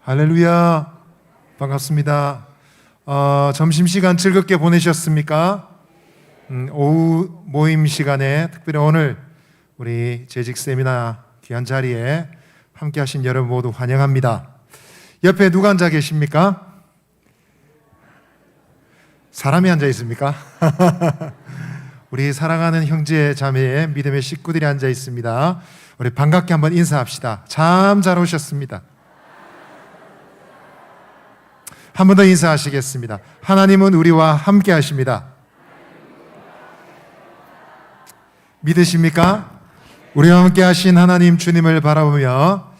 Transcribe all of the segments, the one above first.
할렐루야. 반갑습니다. 점심시간 즐겁게 보내셨습니까? 오후 모임 시간에 특별히 오늘 우리 재직 세미나 귀한 자리에 함께 하신 여러분 모두 환영합니다. 옆에 누가 앉아 계십니까? 사람이 앉아 있습니까? 우리 사랑하는 형제 자매 믿음의 식구들이 앉아 있습니다. 우리 반갑게 한번 인사합시다. 참 잘 오셨습니다. 한 번 더 인사하시겠습니다. 하나님은 우리와 함께 하십니다. 믿으십니까? 우리와 함께 하신 하나님 주님을 바라보며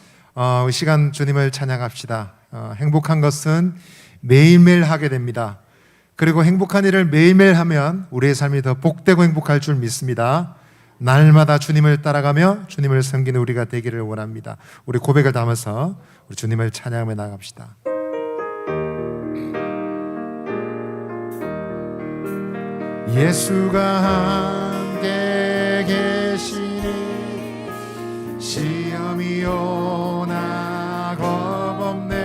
이 시간 주님을 찬양합시다. 행복한 것은 매일매일 하게 됩니다. 그리고 행복한 일을 매일매일 하면 우리의 삶이 더 복되고 행복할 줄 믿습니다. 날마다 주님을 따라가며 주님을 섬기는 우리가 되기를 원합니다. 우리 고백을 담아서 우리 주님을 찬양하며 나갑시다. 예수가 함께 계시니 시험이 오나 겁없네.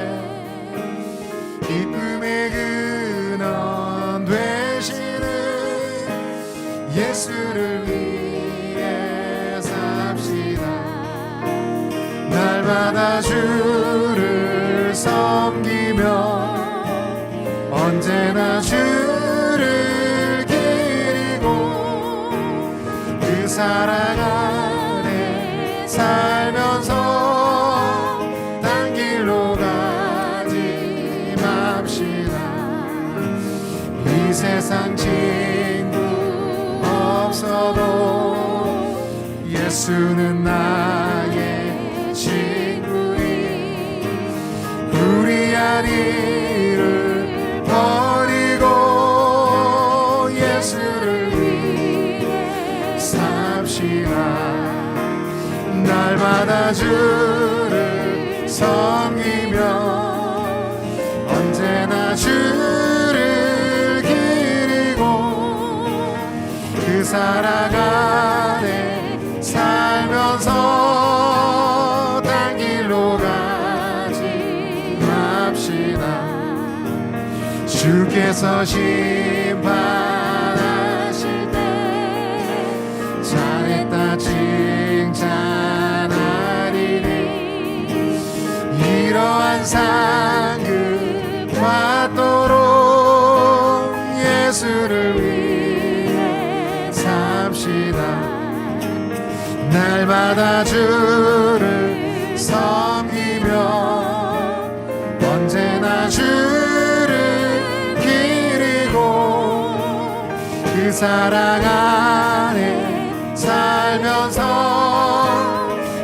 기쁨의 근원 되시는 예수를 위해 삽시다. 날마다 주를 섬기며 언제나 주를 사랑 안에 살면서 딴 길로 가지 맙시다. 이 세상 친구 없어도 예수는 나의 친구니 우리 아이를 버리고 예수를 날마다 주를 섬기며 언제나 주를 기리고 그 사랑 안에 살면서 딴 길로 가지 맙시다. 주께서 심판하실 때 잘했다 칭찬하리니 이러한 상급 받도록 예수를 위해 삽시다. 날마다 주를 섬기며 언제나 주를 기리고 그 사랑 안에 살면서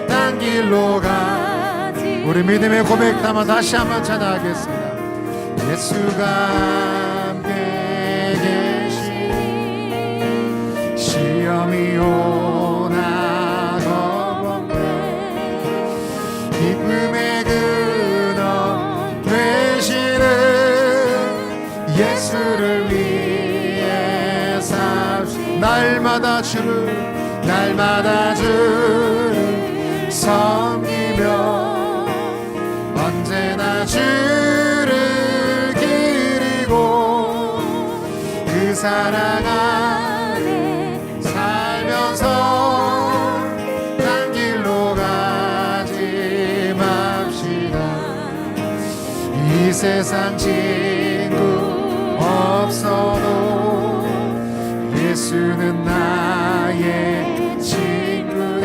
딴 길로 가지. 우리 믿음의 고백 담아 다시 한번 찬양하겠습니다. 예수가 함께 계시니 시험이 오나 겁없네. 기쁨의 근원 되시는 예수를 위해 삽시다. 날마다 주를 섬기며 언제나 주를 기리고 그 사랑 안에 살면서 딴 길로 가지 맙시다. 이 세상 친구 없어도 예수는 나의 친구네.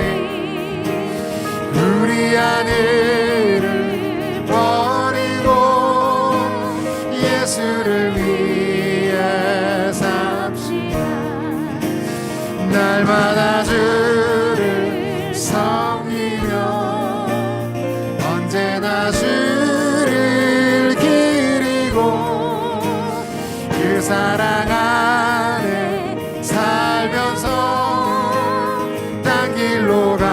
우리 아내를 버리고 예수를 위해 삽시다. 날마다 주를 섬기며 언제나 주를 기리고 그 사랑 안에 살면서 딴 길로 가.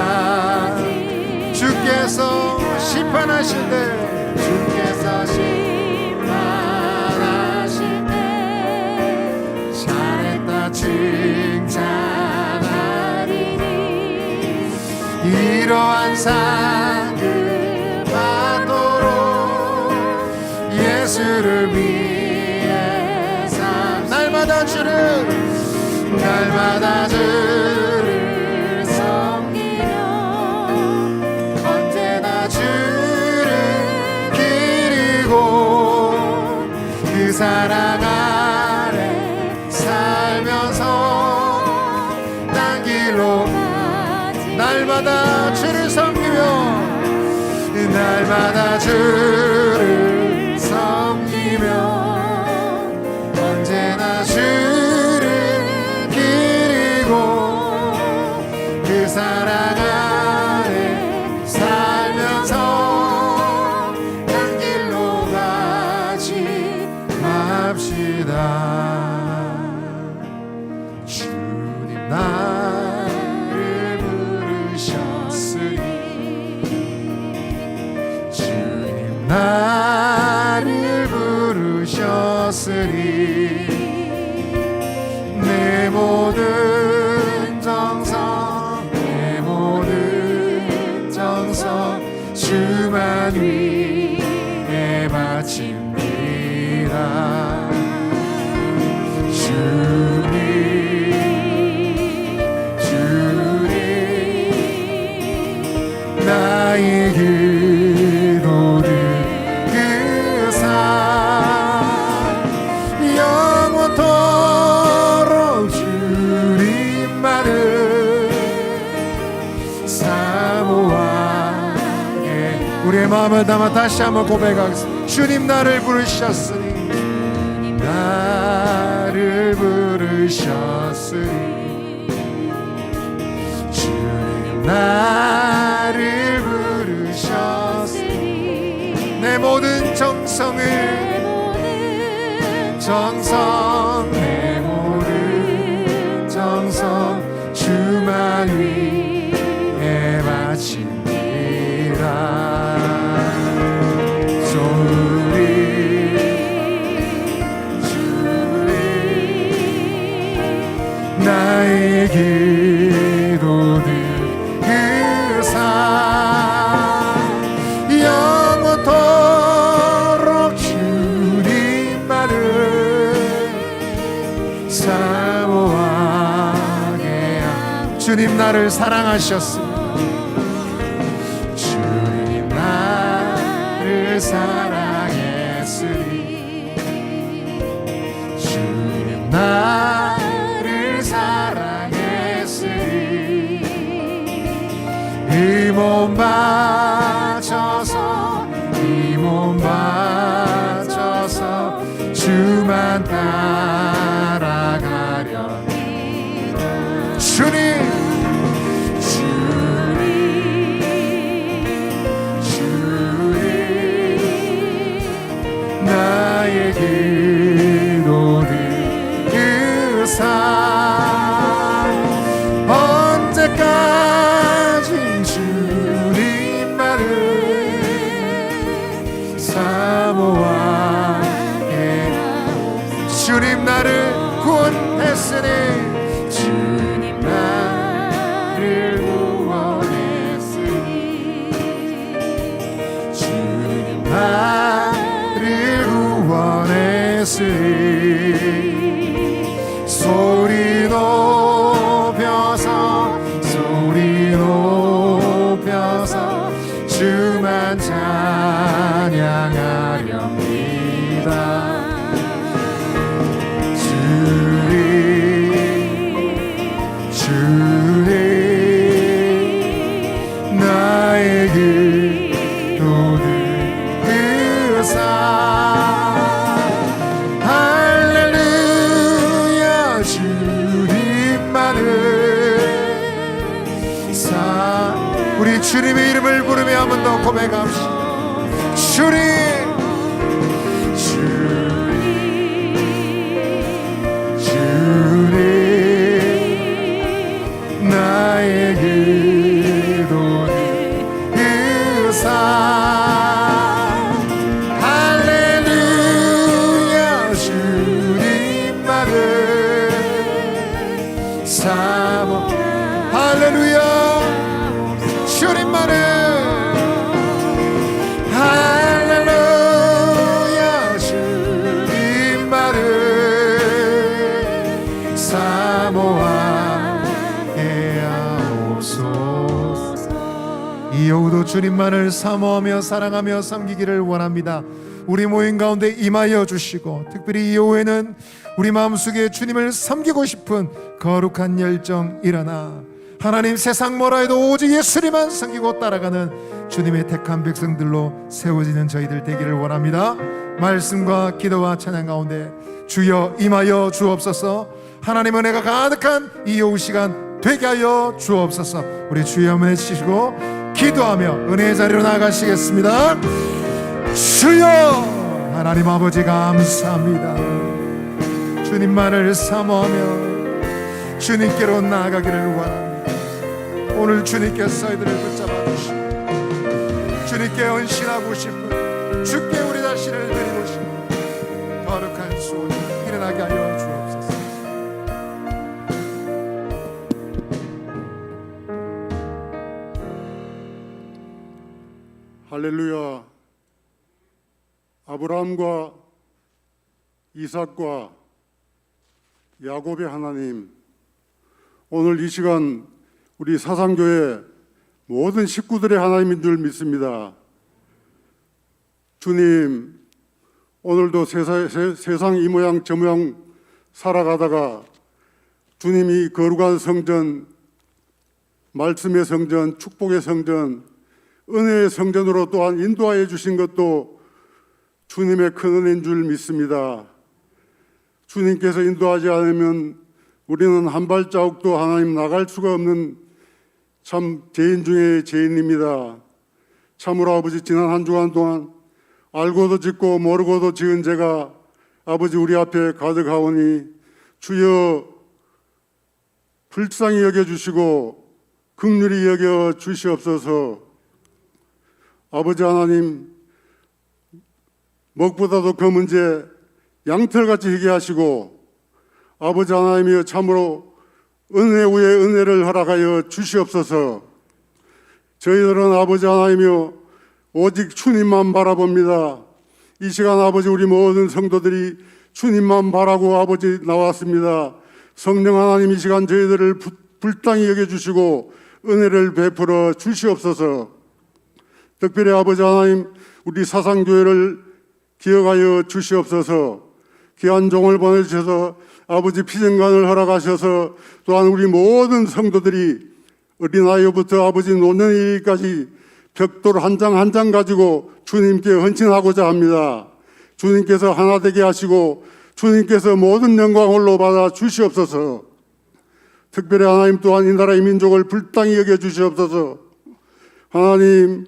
주께서 심판하실 때 주께서 심판하실 때 잘했다 칭찬하리니 이러한 상급 받도록 예수를 위해 날마다 주를 섬기며 언제나 주를 기리고 그 사랑 아래 살면서 딴 길로 날마다 주를 섬기며 날마다 주를 섬기며 언제나 주를 기리고 그 사랑 아래 살면서 딴 길로 가지 맙시다. 주님 나를 부르셨으니 주님 나를 부르셨으니 내 모든 정성 내 모든 정성 주만 위해 바칩니다. 주님 나의 기도를 그 산 영원토록 주님만을 사모하게 우리의 마음을 담아 다시 한번 고백하겠습니다. 주님 나를 부르셨으니 나를 부르셨으니 주님 나를 부르셨으니 내 모든 정성을 내 모든 정성 주만 위해 바칩니다. 주님 나의 기도들 그 산 영원토록 주님만을 사모하게 한 주님 나를 사랑하셨으니 주님 나를 사랑했으니 주님 나를 사랑했으니 이 몸 바쳐서 주만 따라가렵니다. 주님 나의 기도를 그 산 언제까지 주님만을 사모하게 주님 나를 구원했으니 주님 나를 구원했으니 주님 나를 구원했으니 소리 높여서 주만 찬양하렵니다. 주님 나의 기도를 그 산 할렐루야 주님만을 우리 주님의 이름을 부르며 한 번 더 고백합시다. 주님 나의 기도를 그 산 할렐루야 주님만을 사모 할렐루야 주님만을 할렐루야 주님만을 사모하며 사랑하며 섬기기를 원합니다. 우리 모임 가운데 임하여 주시고, 특별히 이 오후에는 우리 마음속에 주님을 섬기고 싶은 거룩한 열정 일어나 하나님, 세상 뭐라 해도 오직 예수님만 섬기고 따라가는 주님의 택한 백성들로 세워지는 저희들 되기를 원합니다. 말씀과 기도와 찬양 가운데 주여 임하여 주옵소서. 하나님 은혜가 가득한 이 오후 시간 되게 하여 주옵소서. 우리 주여 한번 해주시고 기도하며 은혜의 자리로 나가시겠습니다. 주여, 하나님 아버지 감사합니다. 주님만을 사모하며 주님께로 나아가기를 원합니다. 오늘 주님께서 저희들을 붙잡아 주시고 주님께 헌신하고 싶은, 주께 우리 자신을 드리고 싶은 거룩한 소원 일어나게 하여 주옵소서. 할렐루야. 아브라함과 이삭과 야곱의 하나님, 오늘 이 시간 우리 사상교회 모든 식구들의 하나님인 줄 믿습니다. 주님, 오늘도 세상 이 모양 저 모양 살아가다가 주님이 거룩한 성전, 말씀의 성전, 축복의 성전, 은혜의 성전으로 또한 인도하여 주신 것도 주님의 큰 은혜인 줄 믿습니다. 주님께서 인도하지 않으면 우리는 한 발자국도 하나님 나갈 수가 없는 참 죄인 중에 죄인입니다. 참으로 아버지, 지난 한 주간 동안 알고도 짓고 모르고도 지은 죄가 아버지 우리 앞에 가득하오니 주여 불쌍히 여겨주시고 긍휼히 여겨주시옵소서. 아버지 하나님, 먹보다도 그 문제 양털같이 희게 하시고 아버지 하나님이여 참으로 은혜 위에 은혜를 허락하여 주시옵소서. 저희들은 아버지 하나님이여 오직 주님만 바라봅니다. 이 시간 아버지 우리 모든 성도들이 주님만 바라고 아버지 나왔습니다. 성령 하나님, 이 시간 저희들을 불쌍히 여겨주시고 은혜를 베풀어 주시옵소서. 특별히 아버지 하나님, 우리 사상교회를 기억하여 주시옵소서. 귀한 종을 보내주셔서 아버지 피정관을 허락하셔서 또한 우리 모든 성도들이 어린아이부터 아버지 노년이까지 벽돌 한 장 한 장 가지고 주님께 헌신하고자 합니다. 주님께서 하나 되게 하시고 주님께서 모든 영광 홀로 받아 주시옵소서. 특별히 하나님 또한 이 나라의 민족을 불쌍히 여겨 주시옵소서. 하나님,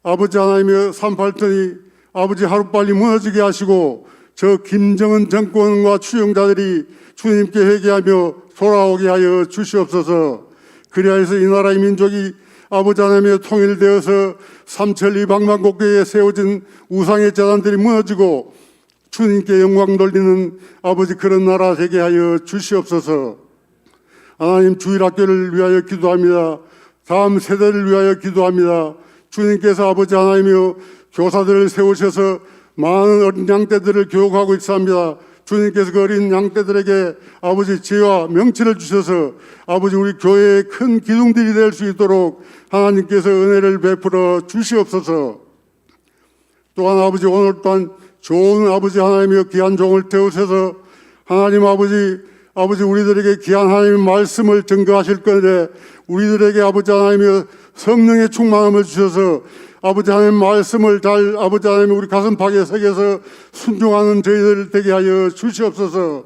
아버지 하나님의 38턴이 아버지 하루빨리 무너지게 하시고 저 김정은 정권과 추종자들이 주님께 회개하며 돌아오게 하여 주시옵소서. 그리하여서 이 나라의 민족이 아버지 하나님의 통일되어서 삼천리 방방곡곡에 세워진 우상의 재단들이 무너지고 주님께 영광 돌리는 아버지 그런 나라 되게 하여 주시옵소서. 하나님, 주일학교를 위하여 기도합니다. 다음 세대를 위하여 기도합니다. 주님께서 아버지 하나님이여 교사들을 세우셔서 많은 어린 양떼들을 교육하고 있습니다. 주님께서 그 어린 양떼들에게 아버지 지혜와 명치를 주셔서 아버지 우리 교회의 큰 기둥들이 될 수 있도록 하나님께서 은혜를 베풀어 주시옵소서. 또한 아버지 오늘 또한 좋은 아버지 하나님의 귀한 종을 태우셔서 하나님 아버지 우리들에게 귀한 하나님의 말씀을 증거하실 건데 우리들에게 아버지 하나님의 성령의 충만함을 주셔서 아버지 하나님 말씀을 잘 아버지 하나님 우리 가슴팍에 새겨서 순종하는 저희들 되게 하여 주시옵소서.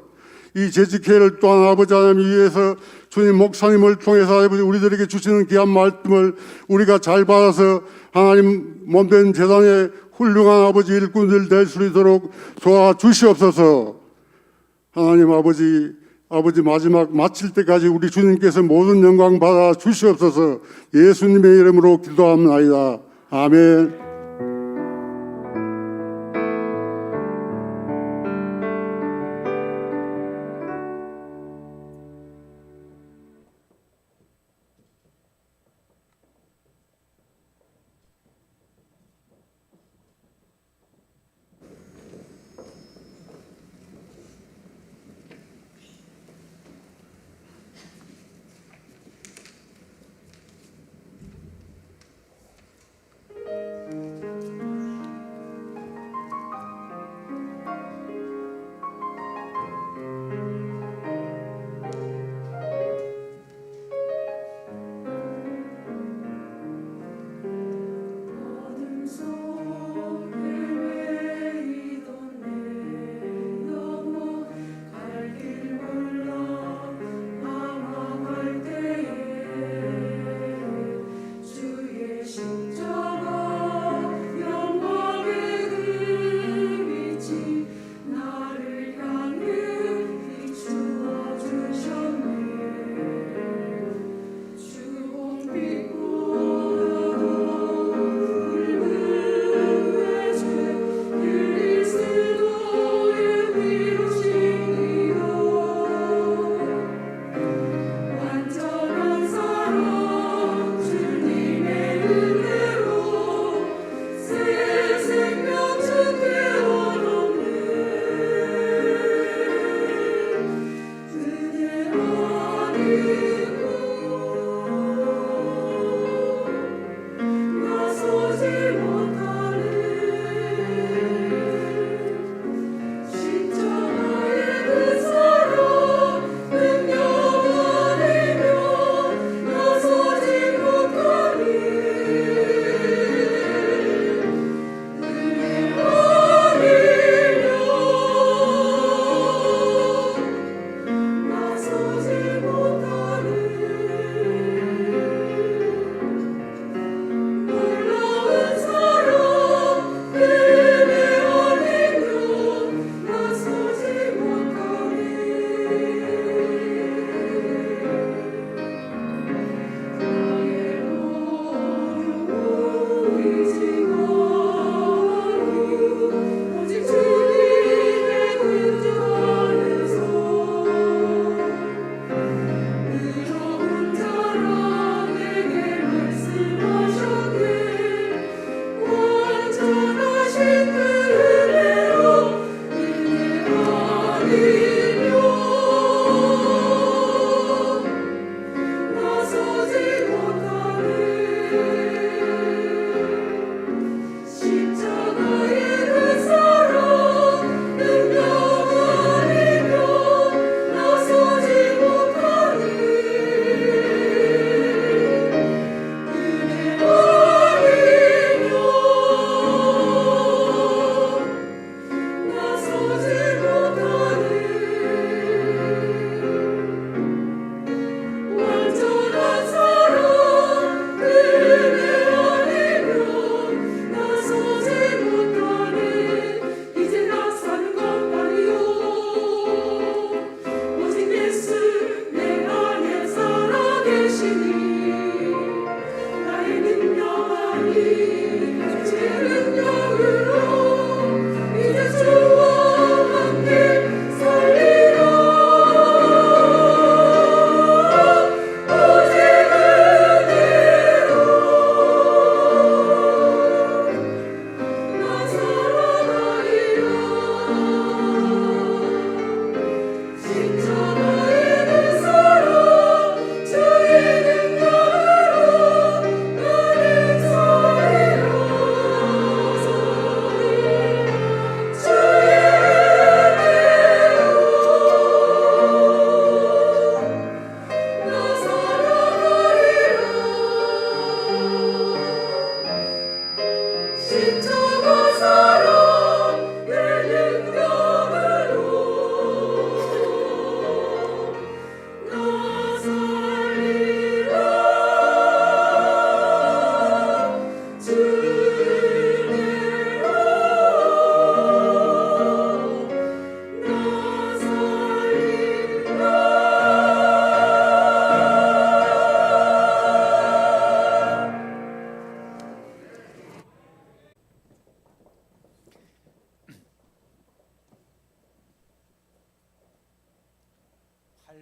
이 재직회를 또한 아버지 하나님 위해서 주님 목사님을 통해서 아버지 우리들에게 주시는 귀한 말씀을 우리가 잘 받아서 하나님 몸된 재단의 훌륭한 아버지 일꾼들 될 수 있도록 도와주시옵소서. 하나님 아버지 마지막 마칠 때까지 우리 주님께서 모든 영광 받아 주시옵소서. 예수님의 이름으로 기도합니다. 아멘.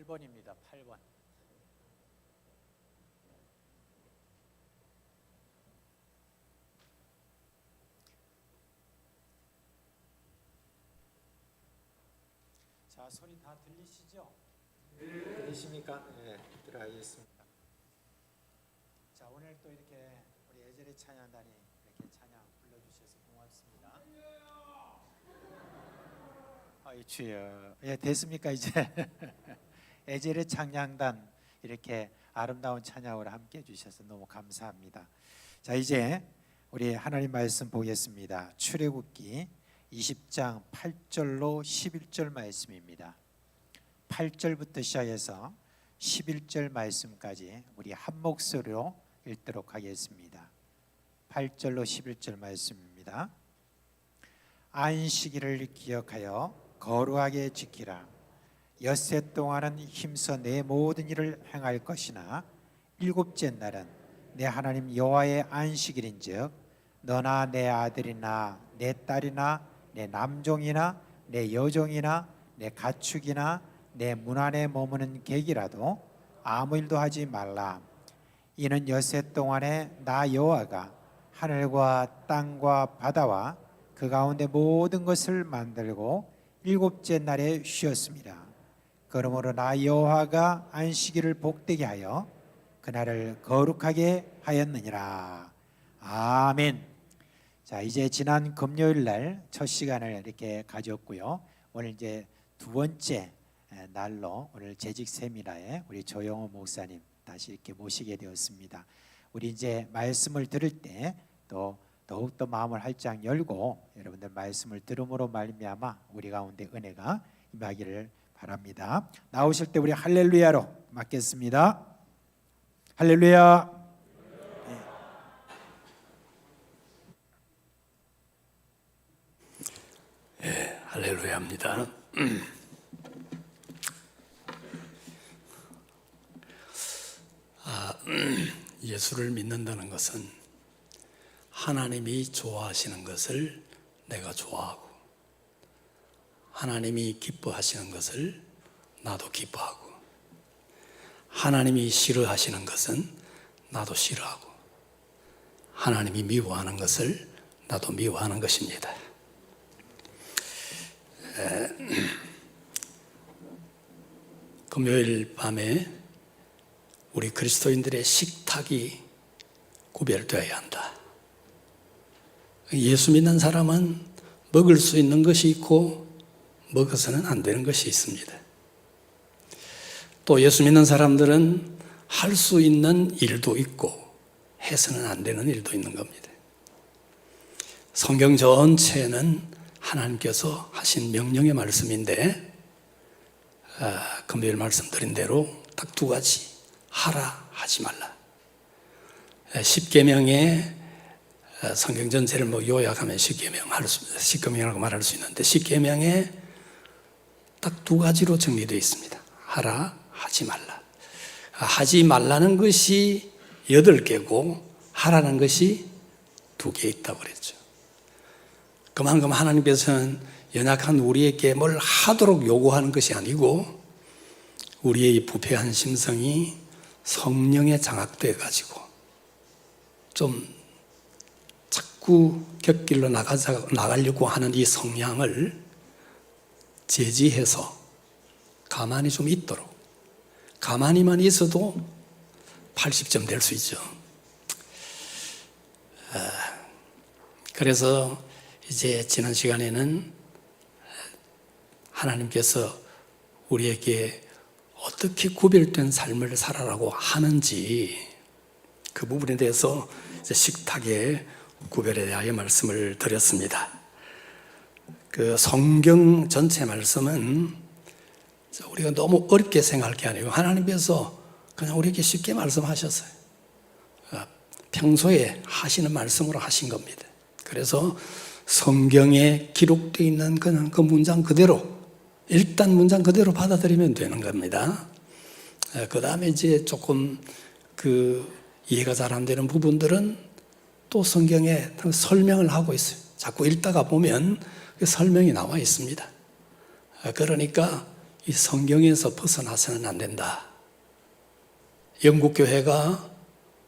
8번입니다. 8번. 자, 소리 다 들리시죠? 들리십니까? 네, 들어가겠습니다. 자, 오늘 또 이렇게 우리 에젤의 찬양단이 이렇게 찬양 불러주셔서 고맙습니다. 아이 주여, 예, 됐습니까 이제? 에젤의 찬양단 이렇게 아름다운 찬양을 함께 해주셔서 너무 감사합니다. 자, 이제 우리 하나님 말씀 보겠습니다. 출애굽기 20장 8절로 11절 말씀입니다. 8절부터 시작해서 11절 말씀까지 우리 한 목소리로 읽도록 하겠습니다. 8절로 11절 말씀입니다. 안식일을 기억하여 거룩하게 지키라. 엿새 동안은 힘써 내 모든 일을 행할 것이나 일곱째 날은 내 하나님 여호와의 안식일인즉 너나 내 아들이나 내 딸이나 내 남종이나 내 여종이나 내 가축이나 내 문 안에 머무는 객이라도 아무 일도 하지 말라. 이는 엿새 동안에 나 여호와가 하늘과 땅과 바다와 그 가운데 모든 것을 만들고 일곱째 날에 쉬었습니다. 그러므로 나 여호와가 안식일을 복되게 하여 그날을 거룩하게 하였느니라. 아멘. 자, 이제 지난 금요일 날 첫 시간을 이렇게 가졌고요. 오늘 이제 두 번째 날로 오늘 재직 세미나에 우리 조영호 목사님 다시 이렇게 모시게 되었습니다. 우리 이제 말씀을 들을 때 또 더욱더 마음을 활짝 열고 여러분들 말씀을 들음으로 말미암아 우리 가운데 은혜가 임하기를 바랍니다. 나오실 때 우리 할렐루야로 맞겠습니다. 할렐루야. 할렐루야입니다. 예수를 믿는다는 것은 하나님이 좋아하시는 것을 내가 좋아하고 하나님이 기뻐하시는 것을 나도 기뻐하고 하나님이 싫어하시는 것은 나도 싫어하고 하나님이 미워하는 것을 나도 미워하는 것입니다. 금요일 밤에 우리 그리스도인들의 식탁이 구별되어야 한다. 예수 믿는 사람은 먹을 수 있는 것이 있고 먹어서는 안 되는 것이 있습니다. 또 예수 믿는 사람들은 할 수 있는 일도 있고 해서는 안 되는 일도 있는 겁니다. 성경 전체는 하나님께서 하신 명령의 말씀인데 금요일 말씀드린 대로 딱 두 가지, 하라, 하지 말라. 십계명의 성경 전체를 요약하면 십계명이라고 말할 수 있는데 십계명에 딱 두 가지로 정리되어 있습니다. 하라, 하지 말라. 하지 말라는 것이 8개고 하라는 것이 2개 있다고 그랬죠. 그만큼 하나님께서는 연약한 우리에게 뭘 하도록 요구하는 것이 아니고 우리의 부패한 심성이 성령에 장악돼 가지고 좀 자꾸 곁길로 나가려고 하는 이 성향을 제지해서 가만히 좀 있도록, 가만히만 있어도 80점 될 수 있죠. 그래서 이제 지난 시간에는 하나님께서 우리에게 어떻게 구별된 삶을 살아라고 하는지 그 부분에 대해서 이제 식탁의 구별에 대하여 말씀을 드렸습니다. 그 성경 전체 말씀은 우리가 너무 어렵게 생각할 게 아니고 하나님께서 그냥 우리에게 쉽게 말씀하셨어요. 평소에 하시는 말씀으로 하신 겁니다. 그래서 성경에 기록되어 있는 그냥 그 문장 그대로 일단 문장 그대로 받아들이면 되는 겁니다. 그 다음에 이제 조금 그 이해가 잘 안 되는 부분들은 또 성경에 설명을 하고 있어요. 자꾸 읽다가 보면 그 설명이 나와 있습니다. 그러니까 이 성경에서 벗어나서는 안 된다. 영국 교회가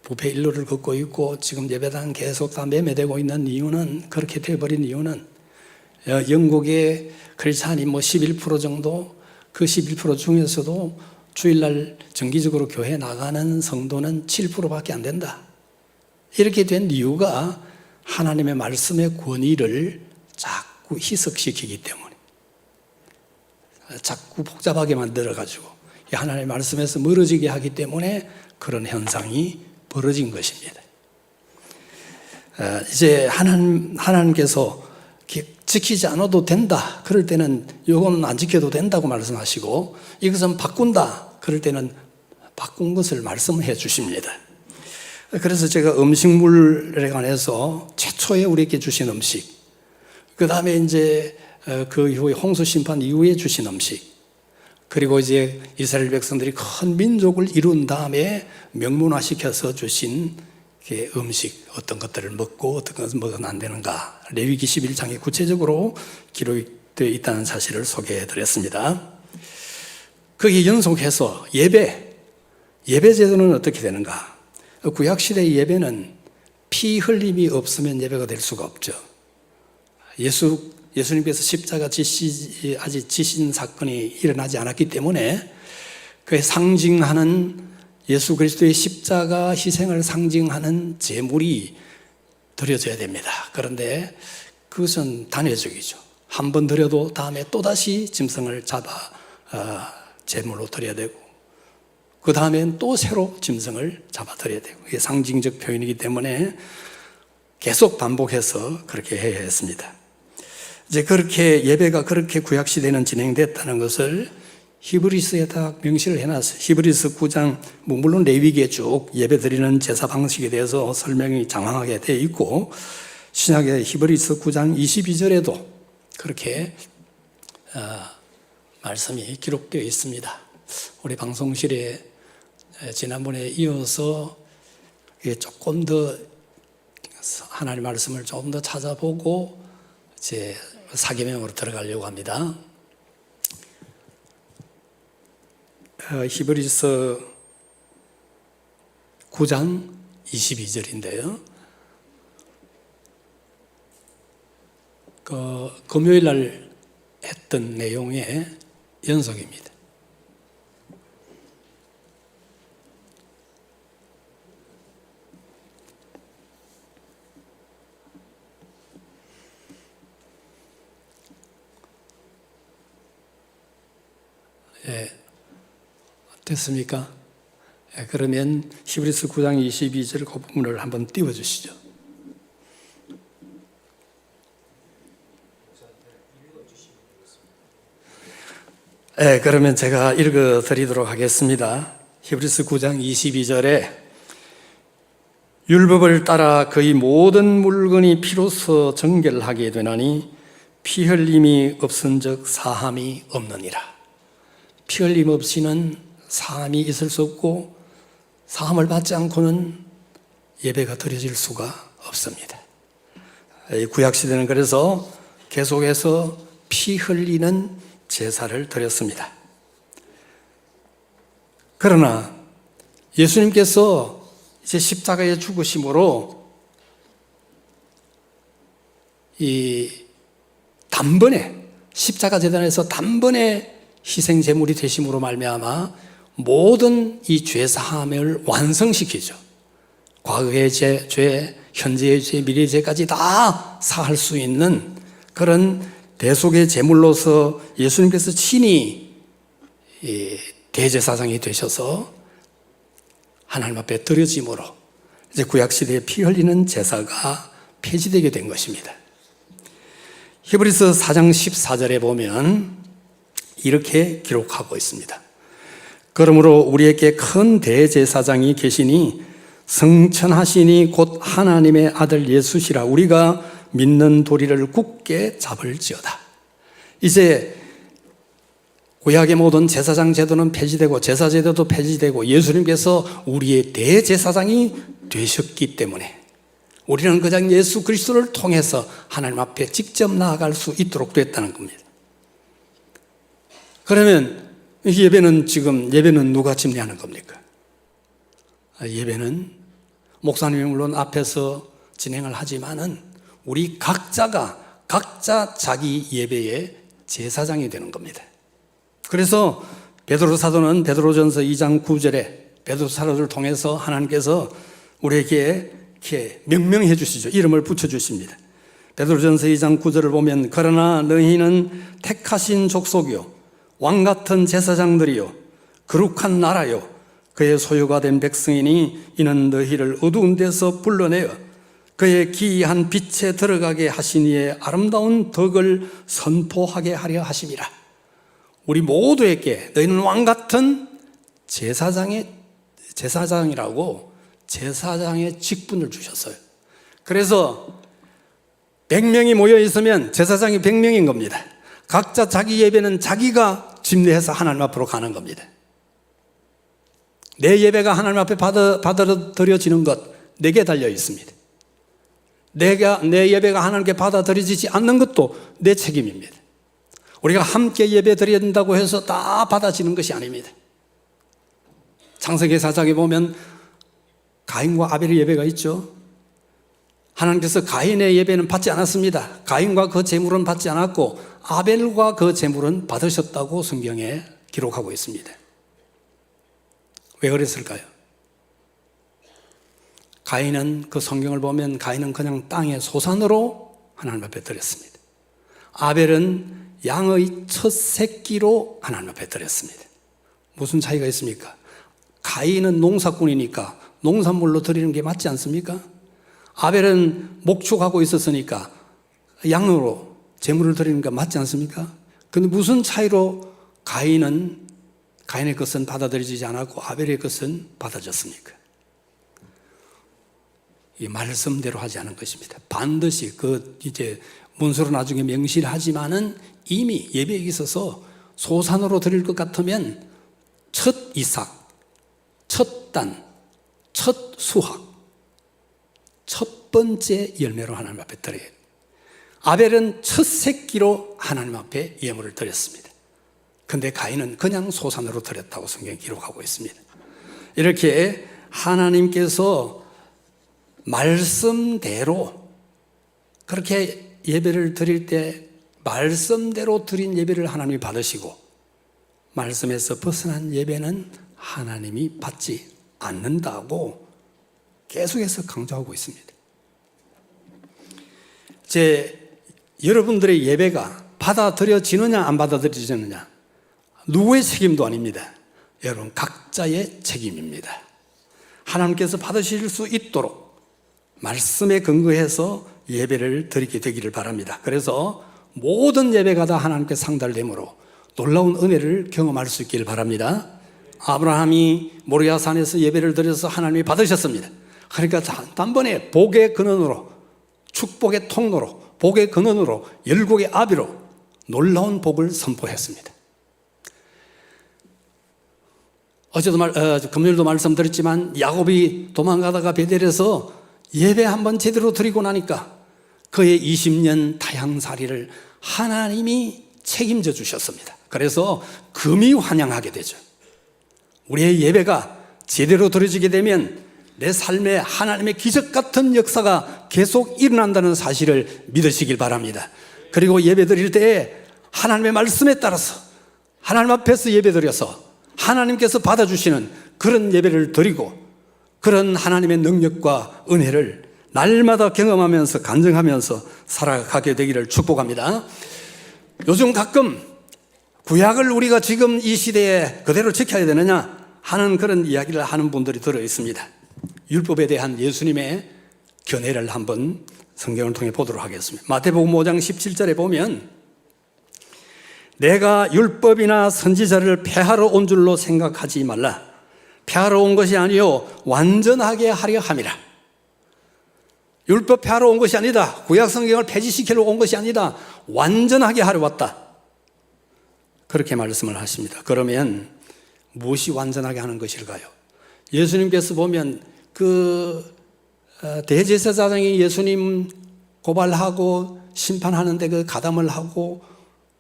부패 일로를 걷고 있고 지금 예배당 계속 다 매매되고 있는 이유는, 그렇게 되어버린 이유는 영국의 크리스찬이 11% 정도, 그 11% 중에서도 주일날 정기적으로 교회 나가는 성도는 7%밖에 안 된다. 이렇게 된 이유가 하나님의 말씀의 권위를 자꾸 희석시키기 때문에, 자꾸 복잡하게 만들어가지고 하나님의 말씀에서 멀어지게 하기 때문에 그런 현상이 벌어진 것입니다. 이제 하나님께서 지키지 않아도 된다, 그럴 때는 이건 안 지켜도 된다고 말씀하시고, 이것은 바꾼다, 그럴 때는 바꾼 것을 말씀해 주십니다. 그래서 제가 음식물에 관해서 최초에 우리에게 주신 음식, 그 다음에 이제 그 이후에 홍수 심판 이후에 주신 음식, 그리고 이제 이스라엘 백성들이 큰 민족을 이룬 다음에 명문화시켜서 주신 음식, 어떤 것들을 먹고 어떤 것을 먹으면 안 되는가, 레위기 11장에 구체적으로 기록되어 있다는 사실을 소개해 드렸습니다. 거기에 연속해서 예배 제도는 어떻게 되는가? 구약시대의 예배는 피 흘림이 없으면 예배가 될 수가 없죠. 예수님께서 십자가 아직 지신 사건이 일어나지 않았기 때문에 그의 상징하는 예수 그리스도의 십자가 희생을 상징하는 제물이 드려져야 됩니다. 그런데 그것은 단회적이죠. 한 번 드려도 다음에 또다시 짐승을 잡아 제물로 드려야 되고, 그 다음엔 또 새로 짐승을 잡아 드려야 되고, 이게 상징적 표현이기 때문에 계속 반복해서 그렇게 해야 했습니다. 이제 그렇게 예배가 그렇게 구약시대는 진행됐다는 것을 히브리서에 다 명시를 해놨어요. 히브리서 9장, 물론 레위기에 쭉 예배 드리는 제사 방식에 대해서 설명이 장황하게 되어 있고, 신약의 히브리서 9장 22절에도 그렇게 말씀이 기록되어 있습니다. 우리 방송실에 지난번에 이어서 조금 더 하나님의 말씀을 조금 더 찾아보고 이제 사계명으로 들어가려고 합니다. 히브리서 9장 22절인데요. 금요일 날 했던 내용의 연속입니다. 됐습니까? 그러면 히브리서 9장 22절 그 부분을 한번 띄워주시죠. 그러면 제가 읽어드리도록 하겠습니다. 히브리서 9장 22절에 율법을 따라 그의 모든 물건이 피로써 정결하게 되나니 피 흘림이 없은즉 사함이 없느니라. 피 흘림 없이는 사함이 있을 수 없고, 사함을 받지 않고는 예배가 드려질 수가 없습니다. 구약시대는 그래서 계속해서 피 흘리는 제사를 드렸습니다. 그러나 예수님께서 이제 십자가에 죽으심으로 단번에 십자가 재단에서 단번에 희생 제물이 되심으로 말미암아 모든 이 죄 사함을 완성시키죠. 과거의 죄, 현재의 죄, 미래의 죄까지 다 사할 수 있는 그런 대속의 제물로서 예수님께서 친히 대제사장이 되셔서 하나님 앞에 드려짐으로 이제 구약시대에 피 흘리는 제사가 폐지되게 된 것입니다. 히브리서 4장 14절에 보면 이렇게 기록하고 있습니다. 그러므로 우리에게 큰 대제사장이 계시니 성천하시니 곧 하나님의 아들 예수시라. 우리가 믿는 도리를 굳게 잡을지어다. 이제 구약의 모든 제사장 제도는 폐지되고 제사 제도도 폐지되고 예수님께서 우리의 대제사장이 되셨기 때문에 우리는 그냥 예수 그리스도를 통해서 하나님 앞에 직접 나아갈 수 있도록 됐다는 겁니다. 그러면 이 예배는 예배는 누가 집례하는 겁니까? 예배는 목사님이 물론 앞에서 진행을 하지만은 우리 각자가 각자 자기 예배의 제사장이 되는 겁니다. 그래서 베드로 사도는 베드로전서 2장 9절에 베드로 사도를 통해서 하나님께서 우리에게 이렇게 명명해 주시죠. 이름을 붙여 주십니다. 베드로전서 2장 9절을 보면 그러나 너희는 택하신 족속이요 왕 같은 제사장들이요 거룩한 나라요 그의 소유가 된 백성이니 이는 너희를 어두운 데서 불러내어 그의 기이한 빛에 들어가게 하신 이의 아름다운 덕을 선포하게 하려 하심이라. 우리 모두에게 너희는 왕 같은 제사장이라고 제사장의 직분을 주셨어요. 그래서 100명이 모여 있으면 제사장이 100명인 겁니다. 각자 자기 예배는 자기가 집례해서 하나님 앞으로 가는 겁니다. 내 예배가 하나님 앞에 받아들여지는 것 내게 달려 있습니다. 내 예배가 하나님께 받아들여지지 않는 것도 내 책임입니다. 우리가 함께 예배 드려야 된다고 해서 다 받아지는 것이 아닙니다. 창세기 4장에 보면 가인과 아벨의 예배가 있죠. 하나님께서 가인의 예배는 받지 않았습니다. 가인과 그 제물은 받지 않았고 아벨과 그 제물은 받으셨다고 성경에 기록하고 있습니다. 왜 그랬을까요? 가인은 그 성경을 보면 가인은 그냥 땅의 소산으로 하나님 앞에 드렸습니다. 아벨은 양의 첫 새끼로 하나님 앞에 드렸습니다. 무슨 차이가 있습니까? 가인은 농사꾼이니까 농산물로 드리는 게 맞지 않습니까? 아벨은 목축하고 있었으니까 양으로 제물을 드리는 게 맞지 않습니까? 그런데 무슨 차이로 가인의 것은 받아들여지지 않았고 아벨의 것은 받아졌습니까? 이 말씀대로 하지 않은 것입니다. 반드시 이제 문서로 나중에 명시를 하지만은 이미 예배에 있어서 소산으로 드릴 것 같으면 첫 이삭, 첫 단, 첫 수확, 첫 번째 열매로 하나님 앞에 드려요. 아벨은 첫 새끼로 하나님 앞에 예물을 드렸습니다. 근데 가인은 그냥 소산으로 드렸다고 성경이 기록하고 있습니다. 이렇게 하나님께서 말씀대로 그렇게 예배를 드릴 때 말씀대로 드린 예배를 하나님이 받으시고 말씀에서 벗어난 예배는 하나님이 받지 않는다고 계속해서 강조하고 있습니다. 여러분들의 예배가 받아들여지느냐 안 받아들여지느냐 누구의 책임도 아닙니다. 여러분 각자의 책임입니다. 하나님께서 받으실 수 있도록 말씀에 근거해서 예배를 드리게 되기를 바랍니다. 그래서 모든 예배가 다 하나님께 상달됨으로 놀라운 은혜를 경험할 수 있기를 바랍니다. 아브라함이 모리아산에서 예배를 드려서 하나님이 받으셨습니다. 그러니까 단번에 복의 근원으로 축복의 통로로 복의 근원으로 열국의 아비로 놀라운 복을 선포했습니다. 금요일도 말씀드렸지만 야곱이 도망가다가 베델에서 예배 한번 제대로 드리고 나니까 그의 20년 타향살이를 하나님이 책임져 주셨습니다. 그래서 금이 환영하게 되죠. 우리의 예배가 제대로 드려지게 되면 내 삶에 하나님의 기적 같은 역사가 계속 일어난다는 사실을 믿으시길 바랍니다. 그리고 예배 드릴 때에 하나님의 말씀에 따라서 하나님 앞에서 예배 드려서 하나님께서 받아주시는 그런 예배를 드리고 그런 하나님의 능력과 은혜를 날마다 경험하면서 간증하면서 살아가게 되기를 축복합니다. 요즘 가끔 구약을 우리가 지금 이 시대에 그대로 지켜야 되느냐 하는 그런 이야기를 하는 분들이 들어 있습니다. 율법에 대한 예수님의 견해를 한번 성경을 통해 보도록 하겠습니다. 마태복음 5장 17절에 보면 내가 율법이나 선지자를 폐하러 온 줄로 생각하지 말라. 폐하러 온 것이 아니요 완전하게 하려 함이라. 율법 폐하러 온 것이 아니다. 구약 성경을 폐지시키러 온 것이 아니다. 완전하게 하러 왔다. 그렇게 말씀을 하십니다. 그러면 무엇이 완전하게 하는 것일까요? 예수님께서 보면 대제사장이 예수님 고발하고 심판하는데 그 가담을 하고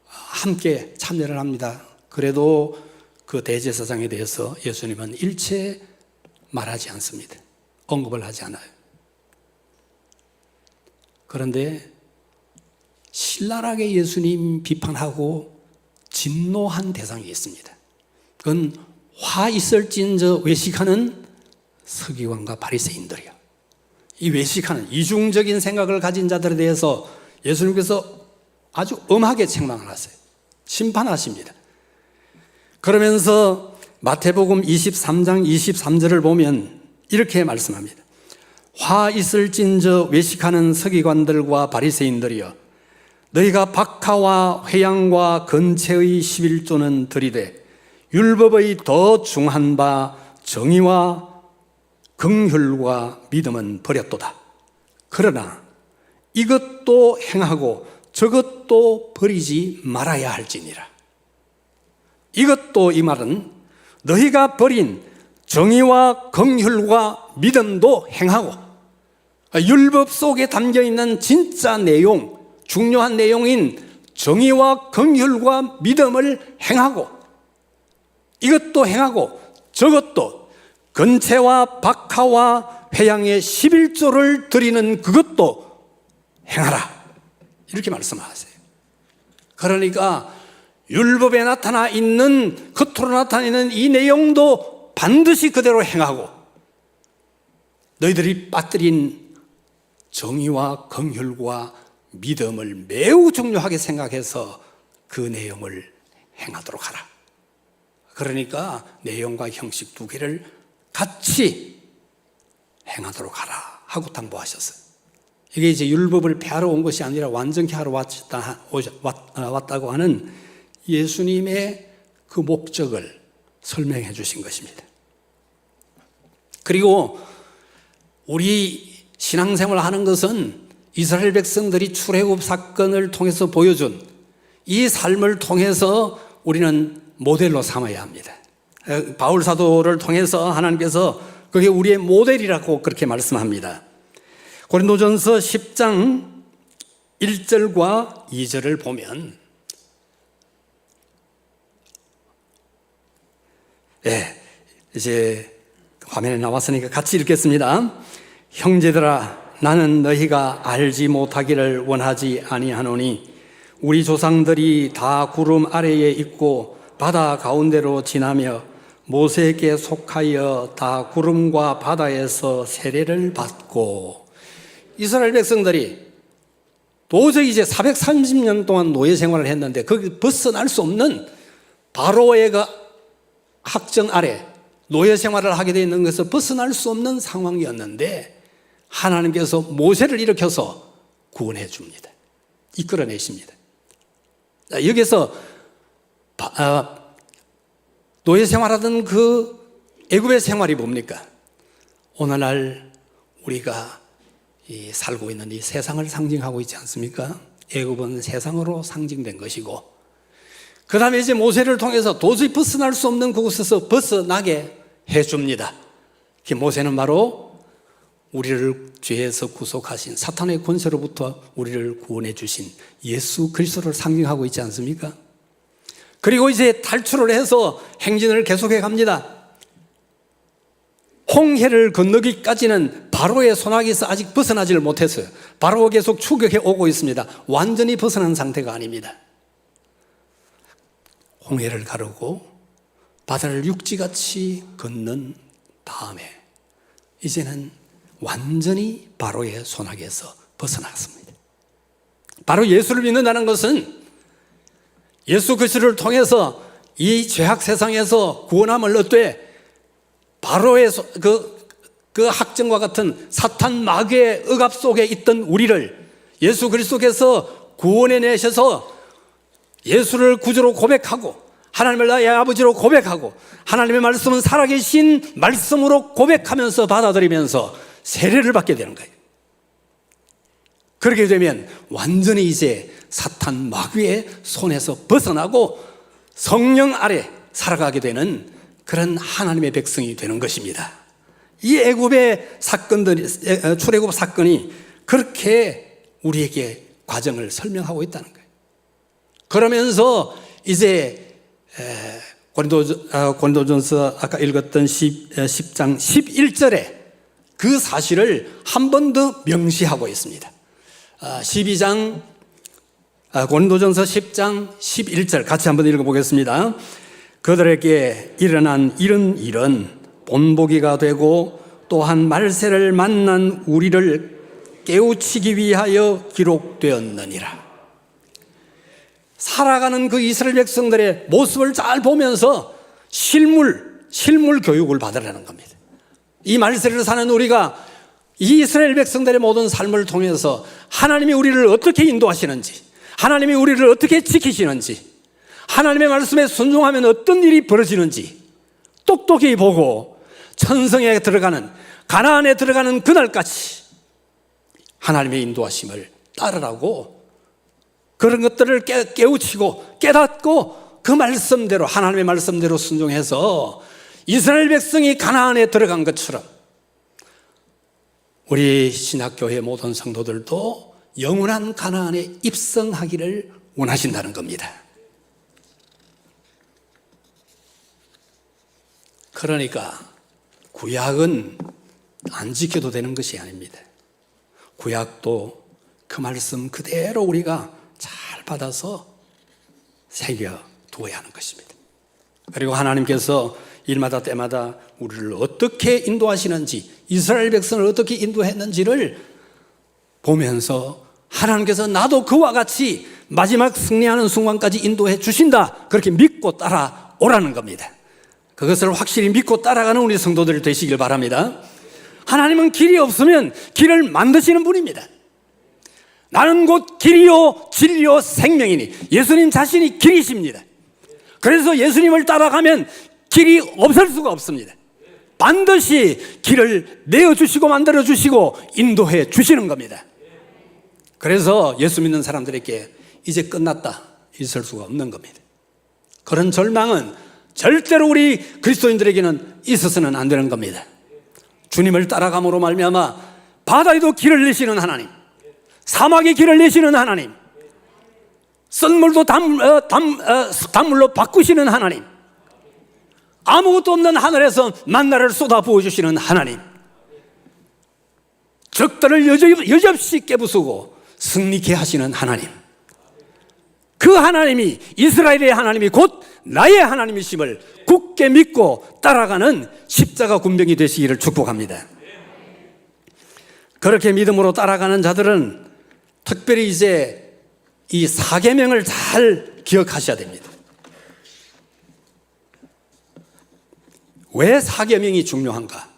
함께 참여를 합니다. 그래도 그 대제사장에 대해서 예수님은 일체 말하지 않습니다. 언급을 하지 않아요. 그런데 신랄하게 예수님 비판하고 진노한 대상이 있습니다. 그건 화 있을진저 외식하는 서기관과 바리새인들이요. 이 외식하는 이중적인 생각을 가진 자들에 대해서 예수님께서 아주 엄하게 책망을 하세요. 심판하십니다. 그러면서 마태복음 23장 23절을 보면 이렇게 말씀합니다. 화 있을진저 외식하는 서기관들과 바리새인들이여, 너희가 박하와 회양과 건채의 11조는 드리되 율법의 더 중한 바 정의와 긍휼과 믿음은 버렸도다. 그러나 이것도 행하고 저것도 버리지 말아야 할지니라. 이것도, 이 말은 너희가 버린 정의와 긍휼과 믿음도 행하고, 율법 속에 담겨있는 진짜 내용, 중요한 내용인 정의와 긍휼과 믿음을 행하고, 이것도 행하고 저것도, 건채와 박하와 회양의 11조를 드리는 그것도 행하라, 이렇게 말씀하세요. 그러니까 율법에 나타나 있는, 겉으로 나타나 있는 이 내용도 반드시 그대로 행하고, 너희들이 빠뜨린 정의와 긍휼과 믿음을 매우 중요하게 생각해서 그 내용을 행하도록 하라. 그러니까 내용과 형식 두 개를 같이 행하도록 하라 하고 당부하셨어요. 이게 이제 율법을 폐하러 온 것이 아니라 완전히 하러 왔다고 하는 예수님의 그 목적을 설명해 주신 것입니다. 그리고 우리 신앙생활을 하는 것은 이스라엘 백성들이 출애굽 사건을 통해서 보여준 이 삶을 통해서 우리는 모델로 삼아야 합니다. 바울 사도를 통해서 하나님께서 그게 우리의 모델이라고 그렇게 말씀합니다. 고린도전서 10장 1절과 2절을 보면, 이제 화면에 나왔으니까 같이 읽겠습니다. 형제들아, 나는 너희가 알지 못하기를 원하지 아니하노니 우리 조상들이 다 구름 아래에 있고 바다 가운데로 지나며 모세에게 속하여 다 구름과 바다에서 세례를 받고, 이스라엘 백성들이 도저히 이제 430년 동안 노예 생활을 했는데 거기 벗어날 수 없는 바로의 그 학정 아래 노예 생활을 하게 되어 있는 것에서 벗어날 수 없는 상황이었는데 하나님께서 모세를 일으켜서 구원해 줍니다. 이끌어내십니다. 여기서 노예 생활하던 그 애굽의 생활이 뭡니까? 오늘날 우리가 살고 있는 이 세상을 상징하고 있지 않습니까? 애굽은 세상으로 상징된 것이고, 그 다음에 이제 모세를 통해서 도저히 벗어날 수 없는 그곳에서 벗어나게 해줍니다. 모세는 바로 우리를 죄에서 구속하신 사탄의 권세로부터 우리를 구원해 주신 예수 그리스도를 상징하고 있지 않습니까? 그리고 이제 탈출을 해서 행진을 계속해 갑니다. 홍해를 건너기까지는 바로의 손아귀에서 아직 벗어나지를 못했어요. 바로 계속 추격해 오고 있습니다. 완전히 벗어난 상태가 아닙니다. 홍해를 가르고 바다를 육지같이 걷는 다음에 이제는 완전히 바로의 손아귀에서 벗어났습니다. 바로 예수를 믿는다는 것은 예수 그리스도를 통해서 이 죄악 세상에서 구원함을 얻되 바로의 그 학정과 같은 사탄 마귀의 억압 속에 있던 우리를 예수 그리스도께서 구원해 내셔서 예수를 구주로 고백하고 하나님을 나의 아버지로 고백하고 하나님의 말씀은 살아계신 말씀으로 고백하면서 받아들이면서 세례를 받게 되는 거예요. 그렇게 되면 완전히 이제 사탄 마귀의 손에서 벗어나고 성령 아래 살아가게 되는 그런 하나님의 백성이 되는 것입니다. 이 애굽의 사건들이, 출애굽 사건이 그렇게 우리에게 과정을 설명하고 있다는 거예요. 그러면서 이제 고린도전서 아까 읽었던 10장 11절에 그 사실을 한 번 더 명시하고 있습니다. 12장 고린도전서 10장 11절 같이 한번 읽어보겠습니다. 그들에게 일어난 이런 일은 본보기가 되고 또한 말세를 만난 우리를 깨우치기 위하여 기록되었느니라. 살아가는 그 이스라엘 백성들의 모습을 잘 보면서 실물 교육을 받으라는 겁니다. 이 말세를 사는 우리가 이 이스라엘 백성들의 모든 삶을 통해서 하나님이 우리를 어떻게 인도하시는지, 하나님이 우리를 어떻게 지키시는지, 하나님의 말씀에 순종하면 어떤 일이 벌어지는지 똑똑히 보고 천성에 들어가는, 가나안에 들어가는 그날까지 하나님의 인도하심을 따르라고, 그런 것들을 깨우치고 깨닫고 그 말씀대로, 하나님의 말씀대로 순종해서 이스라엘 백성이 가나안에 들어간 것처럼 우리 신학교회 모든 성도들도 영원한 가나안에 입성하기를 원하신다는 겁니다. 그러니까 구약은 안 지켜도 되는 것이 아닙니다. 구약도 그 말씀 그대로 우리가 잘 받아서 새겨 두어야 하는 것입니다. 그리고 하나님께서 일마다 때마다 우리를 어떻게 인도하시는지, 이스라엘 백성을 어떻게 인도했는지를 보면서 하나님께서 나도 그와 같이 마지막 승리하는 순간까지 인도해 주신다, 그렇게 믿고 따라오라는 겁니다. 그것을 확실히 믿고 따라가는 우리 성도들 되시길 바랍니다. 하나님은 길이 없으면 길을 만드시는 분입니다. 나는 곧 길이요 진리요 생명이니, 예수님 자신이 길이십니다. 그래서 예수님을 따라가면 길이 없을 수가 없습니다. 반드시 길을 내어주시고 만들어주시고 인도해 주시는 겁니다. 그래서 예수 믿는 사람들에게 이제 끝났다 있을 수가 없는 겁니다. 그런 절망은 절대로 우리 그리스도인들에게는 있어서는 안 되는 겁니다. 주님을 따라감으로 말미암아 바다에도 길을 내시는 하나님, 사막에 길을 내시는 하나님, 썬물도 단물로 바꾸시는 하나님, 아무것도 없는 하늘에서 만나를 쏟아 부어주시는 하나님, 적들을 여지없이 깨부수고 승리케 하시는 하나님, 그 하나님이 이스라엘의 하나님이 곧 나의 하나님이심을 굳게 믿고 따라가는 십자가 군병이 되시기를 축복합니다. 그렇게 믿음으로 따라가는 자들은 특별히 이제 이 사계명을 잘 기억하셔야 됩니다. 왜 사계명이 중요한가?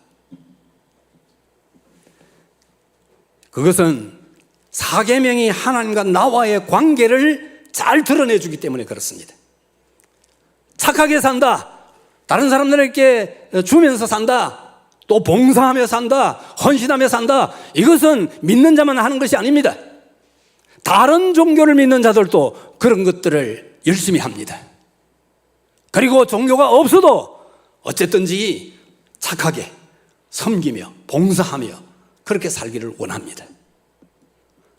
그것은 사계명이 하나님과 나와의 관계를 잘 드러내주기 때문에 그렇습니다. 착하게 산다, 다른 사람들에게 주면서 산다, 또 봉사하며 산다, 헌신하며 산다, 이것은 믿는 자만 하는 것이 아닙니다. 다른 종교를 믿는 자들도 그런 것들을 열심히 합니다. 그리고 종교가 없어도 어쨌든지 착하게 섬기며 봉사하며 그렇게 살기를 원합니다.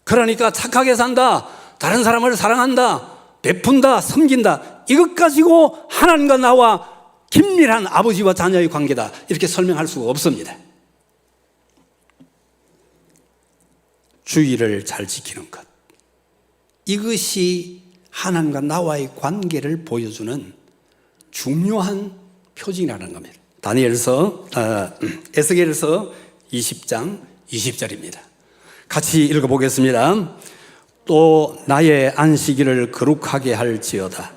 그러니까 착하게 산다, 다른 사람을 사랑한다, 베푼다, 섬긴다, 이것 가지고 하나님과 나와 긴밀한 아버지와 자녀의 관계다, 이렇게 설명할 수가 없습니다. 주의를 잘 지키는 것, 이것이 하나님과 나와의 관계를 보여주는 중요한 표징이라는 겁니다. 에스겔서 20장 20절입니다. 같이 읽어보겠습니다. 또 나의 안식일을 거룩하게 할지어다.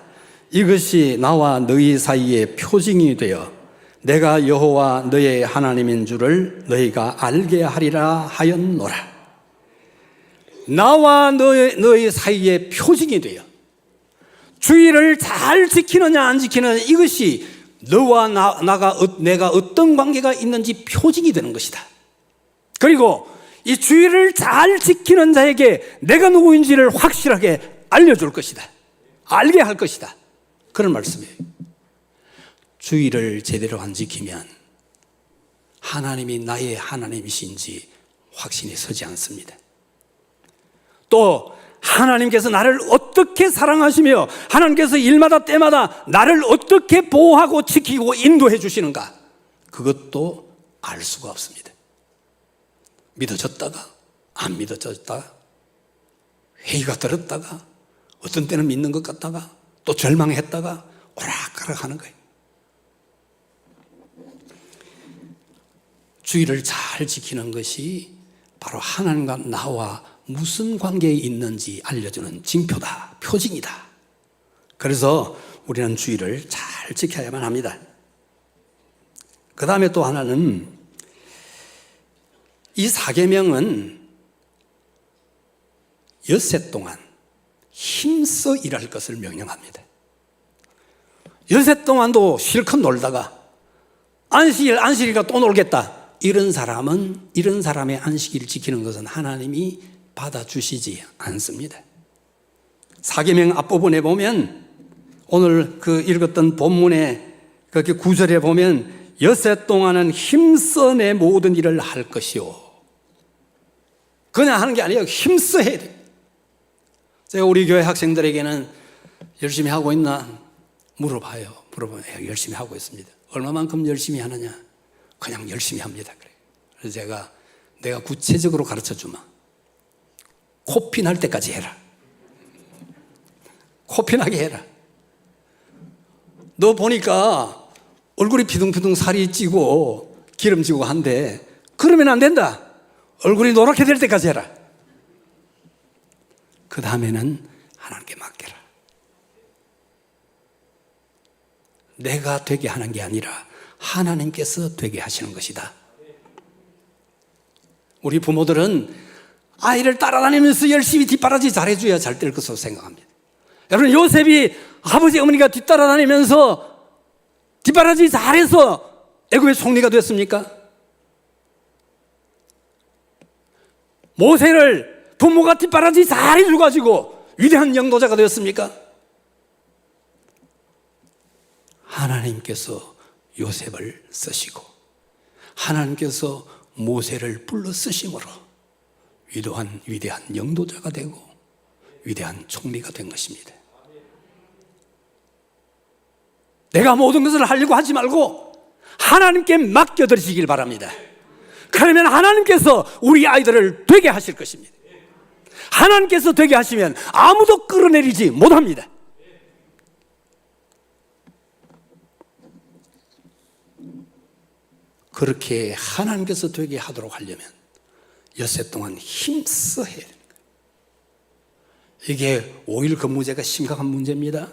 이것이 나와 너희 사이의 표징이 되어 내가 여호와 너의 하나님인 줄을 너희가 알게 하리라 하였노라. 나와 너희 사이의 표징이 되어 주의를 잘 지키느냐 안 지키느냐, 이것이 너와 내가 어떤 관계가 있는지 표징이 되는 것이다. 그리고 이 주의를 잘 지키는 자에게 내가 누구인지를 확실하게 알려줄 것이다, 알게 할 것이다, 그런 말씀이에요. 주의를 제대로 안 지키면 하나님이 나의 하나님이신지 확신이 서지 않습니다. 또 하나님께서 나를 어떻게 사랑하시며 하나님께서 일마다 때마다 나를 어떻게 보호하고 지키고 인도해 주시는가, 그것도 알 수가 없습니다. 믿어졌다가 안 믿어졌다가, 회의가 들었다가, 어떤 때는 믿는 것 같다가 또 절망했다가 오락가락 하는 거예요. 주의를 잘 지키는 것이 바로 하나님과 나와 무슨 관계에 있는지 알려주는 징표다, 표징이다. 그래서 우리는 주의를 잘 지켜야만 합니다. 그 다음에 또 하나는, 이 사계명은 엿새 동안 힘써 일할 것을 명령합니다. 엿새 동안도 실컷 놀다가 안식일이니까 또 놀겠다, 이런 사람의 안식일을 지키는 것은 하나님이 받아주시지 않습니다. 사계명 앞부분에 보면, 오늘 그 읽었던 본문의 그 9절에 보면, 엿새 동안은 힘써 내 모든 일을 할 것이요. 그냥 하는 게 아니에요. 힘써 해야 돼요. 제가 우리 교회 학생들에게는 열심히 하고 있나 물어봐요. 열심히 하고 있습니다. 얼마만큼 열심히 하느냐? 그냥 열심히 합니다. 그래서 내가 구체적으로 가르쳐 주마. 코피 날 때까지 해라. 코피 나게 해라. 너 보니까 얼굴이 피둥피둥 살이 찌고 기름지고 한데, 그러면 안 된다. 얼굴이 노랗게 될 때까지 해라. 그 다음에는 하나님께 맡겨라. 내가 되게 하는 게 아니라 하나님께서 되게 하시는 것이다. 우리 부모들은 아이를 따라다니면서 열심히 뒷바라지 잘해줘야 잘 될 것으로 생각합니다. 여러분, 요셉이 아버지 어머니가 뒤따라다니면서 뒷바라지 잘해서 애굽의 총리가 됐습니까? 모세를 부모가 뒷바라지 잘해줘가지고 위대한 영도자가 되었습니까? 하나님께서 요셉을 쓰시고 하나님께서 모세를 불러 쓰심으로 위대한 영도자가 되고 위대한 총리가 된 것입니다. 내가 모든 것을 하려고 하지 말고 하나님께 맡겨드리시길 바랍니다. 그러면 하나님께서 우리 아이들을 되게 하실 것입니다. 하나님께서 되게 하시면 아무도 끌어내리지 못합니다. 그렇게 하나님께서 되게 하도록 하려면 엿새 동안 힘써 해야 됩니다. 이게 5일 근무제가 심각한 문제입니다.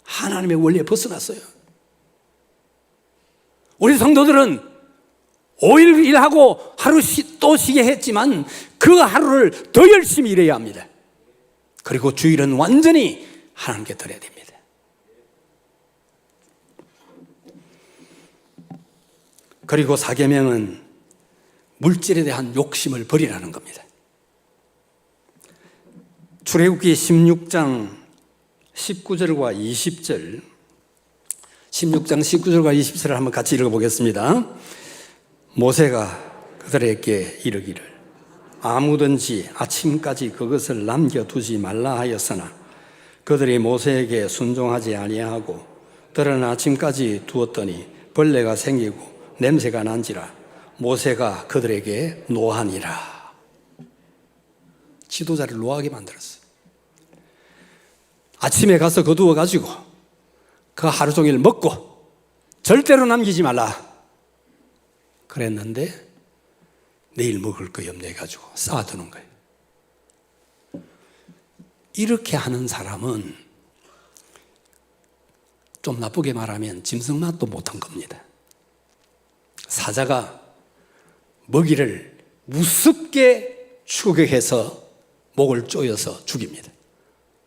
하나님의 원리에 벗어났어요. 우리 성도들은 5일 일하고 하루 또 쉬게 했지만 그 하루를 더 열심히 일해야 합니다. 그리고 주일은 완전히 하나님께 드려야 됩니다. 그리고 사계명은 물질에 대한 욕심을 버리라는 겁니다. 출애굽기 16장 19절과 20절, 16장 19절과 20절을 한번 같이 읽어보겠습니다. 모세가 그들에게 이르기를 아무든지 아침까지 그것을 남겨두지 말라 하였으나 그들이 모세에게 순종하지 아니하고 들은 아침까지 두었더니 벌레가 생기고 냄새가 난지라 모세가 그들에게 노하니라. 지도자를 노하게 만들었어요. 아침에 가서 거두어가지고 그 하루 종일 먹고 절대로 남기지 말라 그랬는데 내일 먹을 거 염려해가지고 쌓아두는 거예요. 이렇게 하는 사람은 좀 나쁘게 말하면 짐승맛도 못한 겁니다. 사자가 먹이를 우습게 추격해서 목을 조여서 죽입니다.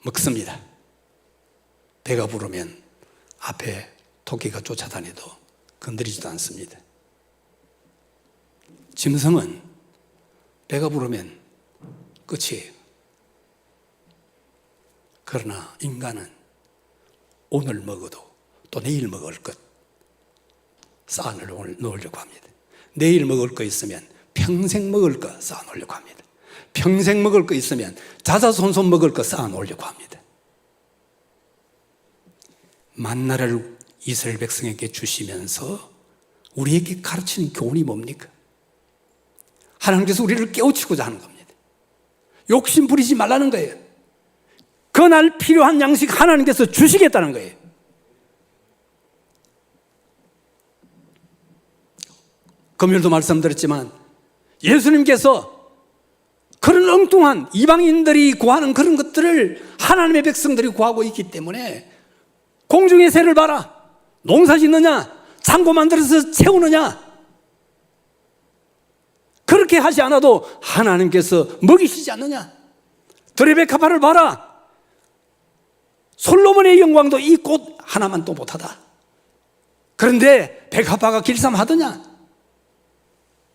먹습니다. 배가 부르면 앞에 토끼가 쫓아다녀도 건드리지도 않습니다. 짐승은 배가 부르면 끝이에요. 그러나 인간은 오늘 먹어도 또 내일 먹을 것 쌓아 놓으려고 합니다. 내일 먹을 거 있으면 평생 먹을 거 쌓아 놓으려고 합니다. 평생 먹을 거 있으면 자자손손 먹을 거 쌓아 놓으려고 합니다. 만나를 이스라엘 백성에게 주시면서 우리에게 가르치는 교훈이 뭡니까? 하나님께서 우리를 깨우치고자 하는 겁니다. 욕심 부리지 말라는 거예요. 그날 필요한 양식 하나님께서 주시겠다는 거예요. 금요일도 말씀드렸지만 예수님께서 그런 엉뚱한 이방인들이 구하는 그런 것들을 하나님의 백성들이 구하고 있기 때문에 공중의 새를 봐라. 농사 짓느냐? 창고 만들어서 채우느냐? 그렇게 하지 않아도 하나님께서 먹이시지 않느냐? 들의 백합화를 봐라. 솔로몬의 영광도 이 꽃 하나만 또 못하다. 그런데 백합화가 길쌈하더냐?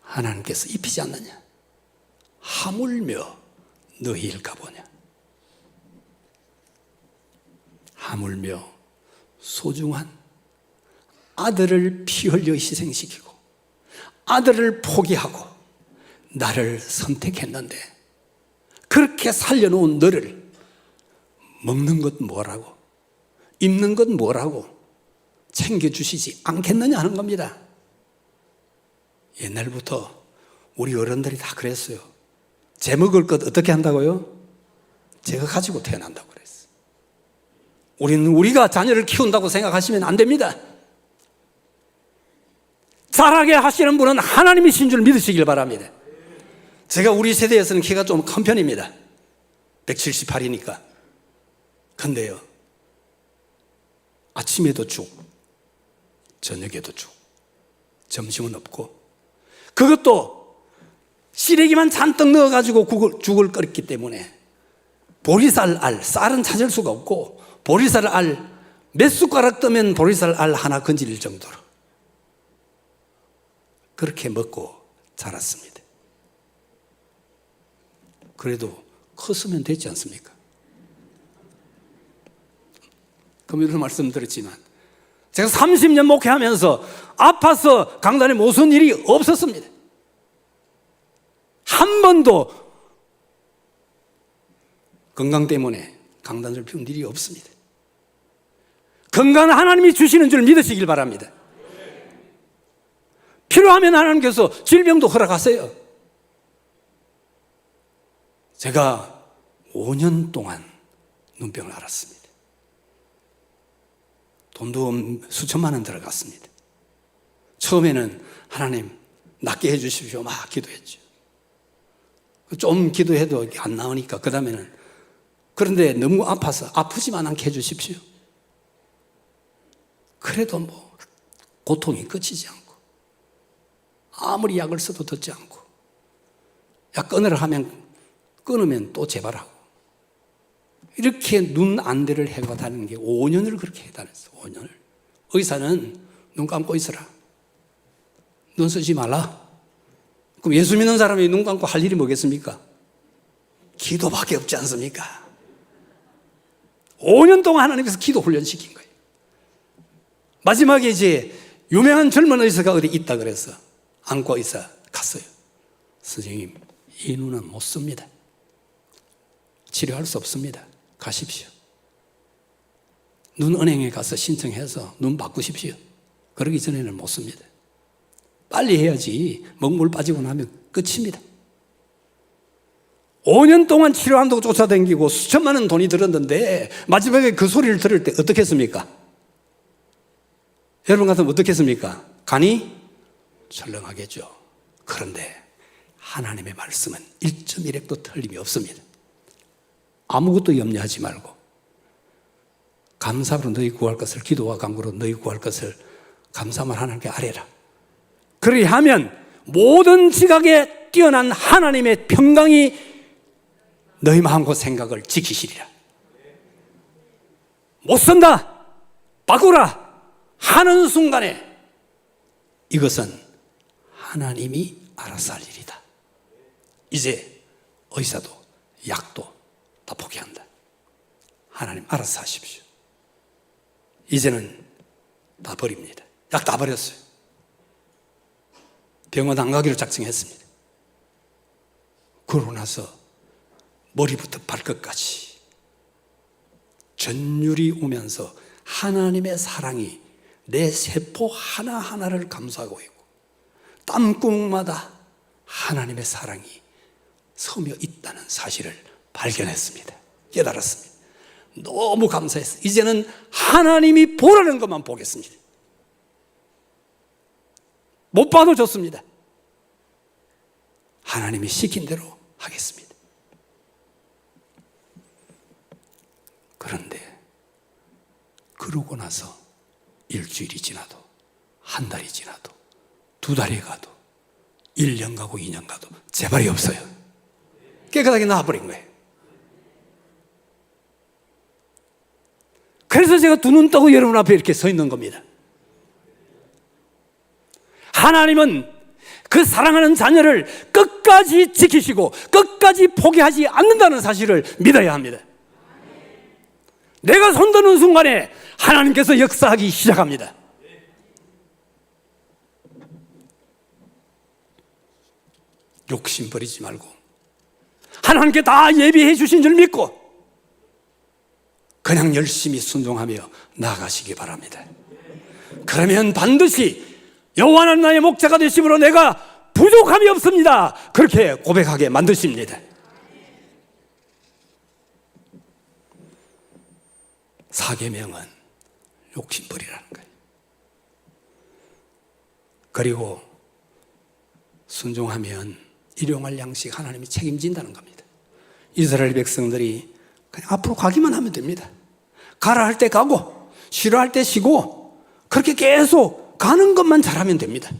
하나님께서 입히지 않느냐? 하물며 너희일까 보냐? 하물며 소중한 아들을 피 흘려 희생시키고 아들을 포기하고 나를 선택했는데 그렇게 살려놓은 너를 먹는 것 뭐라고 입는 것 뭐라고 챙겨주시지 않겠느냐 하는 겁니다. 옛날부터 우리 어른들이 다 그랬어요. 제 먹을 것 어떻게 한다고요? 제가 가지고 태어난다고 그랬어요. 우리는 우리가 자녀를 키운다고 생각하시면 안 됩니다. 자라게 하시는 분은 하나님이신 줄 믿으시길 바랍니다. 제가 우리 세대에서는 키가 좀 큰 편입니다. 178이니까. 근데요, 아침에도 죽, 저녁에도 죽, 점심은 없고, 그것도 시래기만 잔뜩 넣어가지고 죽을 끓였기 때문에 보리쌀 알, 쌀은 찾을 수가 없고 보리쌀 알 몇 숟가락 뜨면 보리쌀 알 하나 건질 정도로 그렇게 먹고 자랐습니다. 그래도 컸으면 됐지 않습니까? 금요일에 말씀드렸지만 제가 30년 목회하면서 아파서 강단에 못 선 일이 없었습니다. 한 번도 건강 때문에 강단을 피운 일이 없습니다. 건강은 하나님이 주시는 줄 믿으시길 바랍니다. 필요하면 하나님께서 질병도 허락하세요. 제가 5년 동안 눈병을 앓았습니다. 돈도 수천만 원 들어갔습니다. 처음에는 하나님 낫게 해주십시오 막 기도했죠. 좀 기도해도 안 나오니까 그 다음에는 그런데 너무 아파서 아프지만 않게 해주십시오. 그래도 뭐 고통이 끝이지 않고 아무리 약을 써도 듣지 않고 약 끊으라 하면 끊으면 또 재발하고 이렇게 눈 안대를 해가다는 게 5년을 그렇게 해다녔어요. 5년을. 의사는 눈 감고 있어라. 눈 쓰지 말라. 그럼 예수 믿는 사람이 눈 감고 할 일이 뭐겠습니까? 기도밖에 없지 않습니까? 5년 동안 하나님께서 기도 훈련시킨 거예요. 마지막에 이제 유명한 젊은 의사가 어디 있다 그래서 안과 의사 갔어요. 선생님, 이 눈은 못 씁니다. 치료할 수 없습니다. 가십시오. 눈은행에 가서 신청해서 눈 바꾸십시오. 그러기 전에는 못 씁니다. 빨리 해야지 먹물 빠지고 나면 끝입니다. 5년 동안 치료한다고 쫓아다니고 수천만 원 돈이 들었는데 마지막에 그 소리를 들을 때 어떻게 했습니까? 여러분 같으면 어떻게 했습니까? 간이 철렁하겠죠. 그런데 하나님의 말씀은 1.1핵도 틀림이 없습니다. 아무것도 염려하지 말고 감사로 너희 구할 것을 기도와 간구로 너희 구할 것을 감사만 하나님께 아뢰라. 그리하면 하면 모든 지각에 뛰어난 하나님의 평강이 너희 마음과 생각을 지키시리라. 못 쓴다, 바꾸라 하는 순간에 이것은 하나님이 알아서 할 일이다. 이제 의사도 약도 다 포기한다. 하나님 알아서 하십시오. 이제는 다 버립니다. 약 다 버렸어요. 병원 안 가기로 작정했습니다. 그러고 나서 머리부터 발끝까지 전율이 오면서 하나님의 사랑이 내 세포 하나하나를 감싸고 있고 땀구멍마다 하나님의 사랑이 서며 있다는 사실을 발견했습니다. 깨달았습니다. 너무 감사했어요. 이제는 하나님이 보라는 것만 보겠습니다. 못 봐도 좋습니다. 하나님이 시킨 대로 하겠습니다. 그런데 그러고 나서 일주일이 지나도 한 달이 지나도 두 달이 가도 1년 가고 2년 가도 재발이 없어요. 깨끗하게 나와버린 거예요. 그래서 제가 두 눈 뜨고 여러분 앞에 이렇게 서 있는 겁니다. 하나님은 그 사랑하는 자녀를 끝까지 지키시고 끝까지 포기하지 않는다는 사실을 믿어야 합니다. 내가 손드는 순간에 하나님께서 역사하기 시작합니다. 욕심 버리지 말고 하나님께 다 예비해 주신 줄 믿고 그냥 열심히 순종하며 나아가시기 바랍니다. 그러면 반드시 여호와는 나의 목자가 되심으로 내가 부족함이 없습니다. 그렇게 고백하게 만드십니다. 사계명은 욕심벌이라는 거예요. 그리고 순종하면 일용할 양식 하나님이 책임진다는 겁니다. 이스라엘 백성들이 그냥 앞으로 가기만 하면 됩니다. 가라 할 때 가고 쉬라 할 때 쉬고 그렇게 계속 가는 것만 잘하면 됩니다.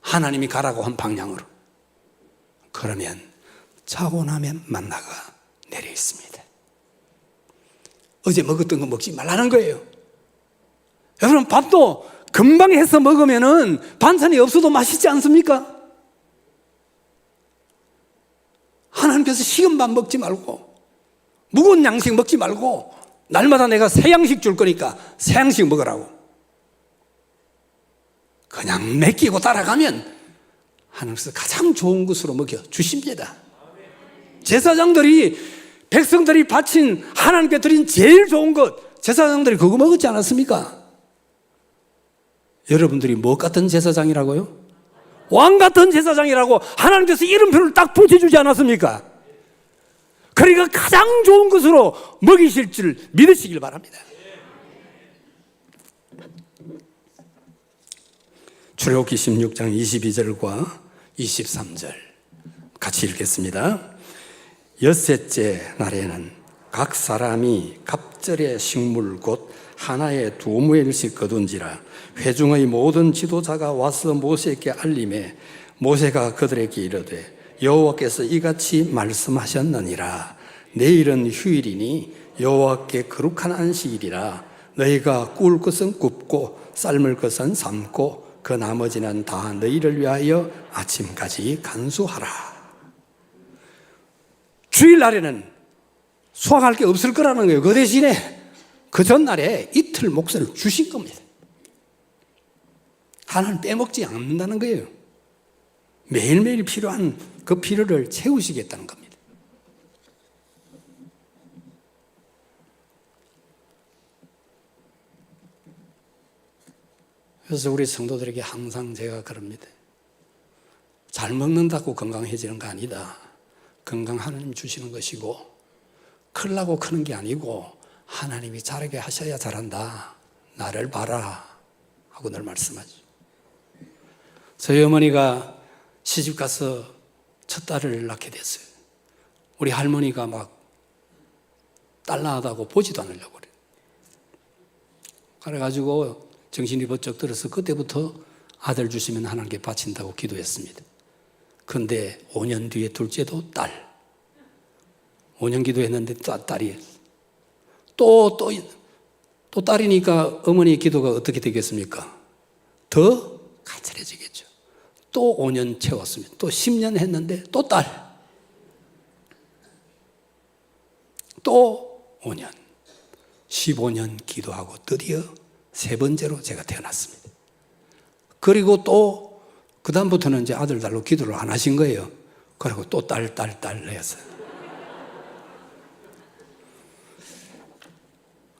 하나님이 가라고 한 방향으로. 그러면 자고 나면 만나가 내려 있습니다. 어제 먹었던 거 먹지 말라는 거예요. 여러분 밥도 금방 해서 먹으면은 반찬이 없어도 맛있지 않습니까? 하나님께서 식은 밥 먹지 말고 묵은 양식 먹지 말고 날마다 내가 새 양식 줄 거니까 새 양식 먹으라고. 그냥 맡기고 따라가면 하나님께서 가장 좋은 것으로 먹여 주십니다. 제사장들이 백성들이 바친 하나님께 드린 제일 좋은 것 제사장들이 그거 먹었지 않았습니까? 여러분들이 뭐 같은 제사장이라고요? 왕 같은 제사장이라고 하나님께서 이름표를 딱 붙여주지 않았습니까? 그러니까 가장 좋은 것으로 먹이실 줄 믿으시길 바랍니다. 출애굽기 16장 22절과 23절 같이 읽겠습니다. 엿새째 날에는 각 사람이 갑절의 식물 곧 하나에 2무엘씩 거둔지라. 회중의 모든 지도자가 와서 모세에게 알림해 모세가 그들에게 이르되 여호와께서 이같이 말씀하셨느니라. 내일은 휴일이니 여호와께 거룩한 안식일이라. 너희가 구울 것은 굽고 삶을 것은 삶고 그 나머지는 다 너희를 위하여 아침까지 간수하라. 주일날에는 수확할 게 없을 거라는 거예요. 그 대신에 그 전날에 이틀 몫을 주신 겁니다. 하나는 빼먹지 않는다는 거예요. 매일매일 필요한 그 필요를 채우시겠다는 겁니다. 그래서 우리 성도들에게 항상 제가 그럽니다. 잘 먹는다고 건강해지는 거 아니다. 건강 하나님 주시는 것이고 크려고 크는 게 아니고 하나님이 자라게 하셔야 자란다. 나를 봐라 하고 늘 말씀하죠. 저희 어머니가 시집가서 첫 딸을 낳게 됐어요. 우리 할머니가 막 딸 낳았다고 보지도 않으려고 그래요. 그래가지고 정신이 번쩍 들어서 그때부터 아들 주시면 하나님께 바친다고 기도했습니다. 그런데 5년 뒤에 둘째도 딸. 5년 기도했는데 딸이 또 딸이니까 어머니의 기도가 어떻게 되겠습니까? 더 간절해지겠죠. 또 5년 채웠습니다. 또 10년 했는데 또 딸. 또 5년. 15년 기도하고 드디어 세 번째로 제가 태어났습니다. 그리고 또 그다음부터는 이제 아들 달로 기도를 안 하신 거예요. 그리고 또 딸 해서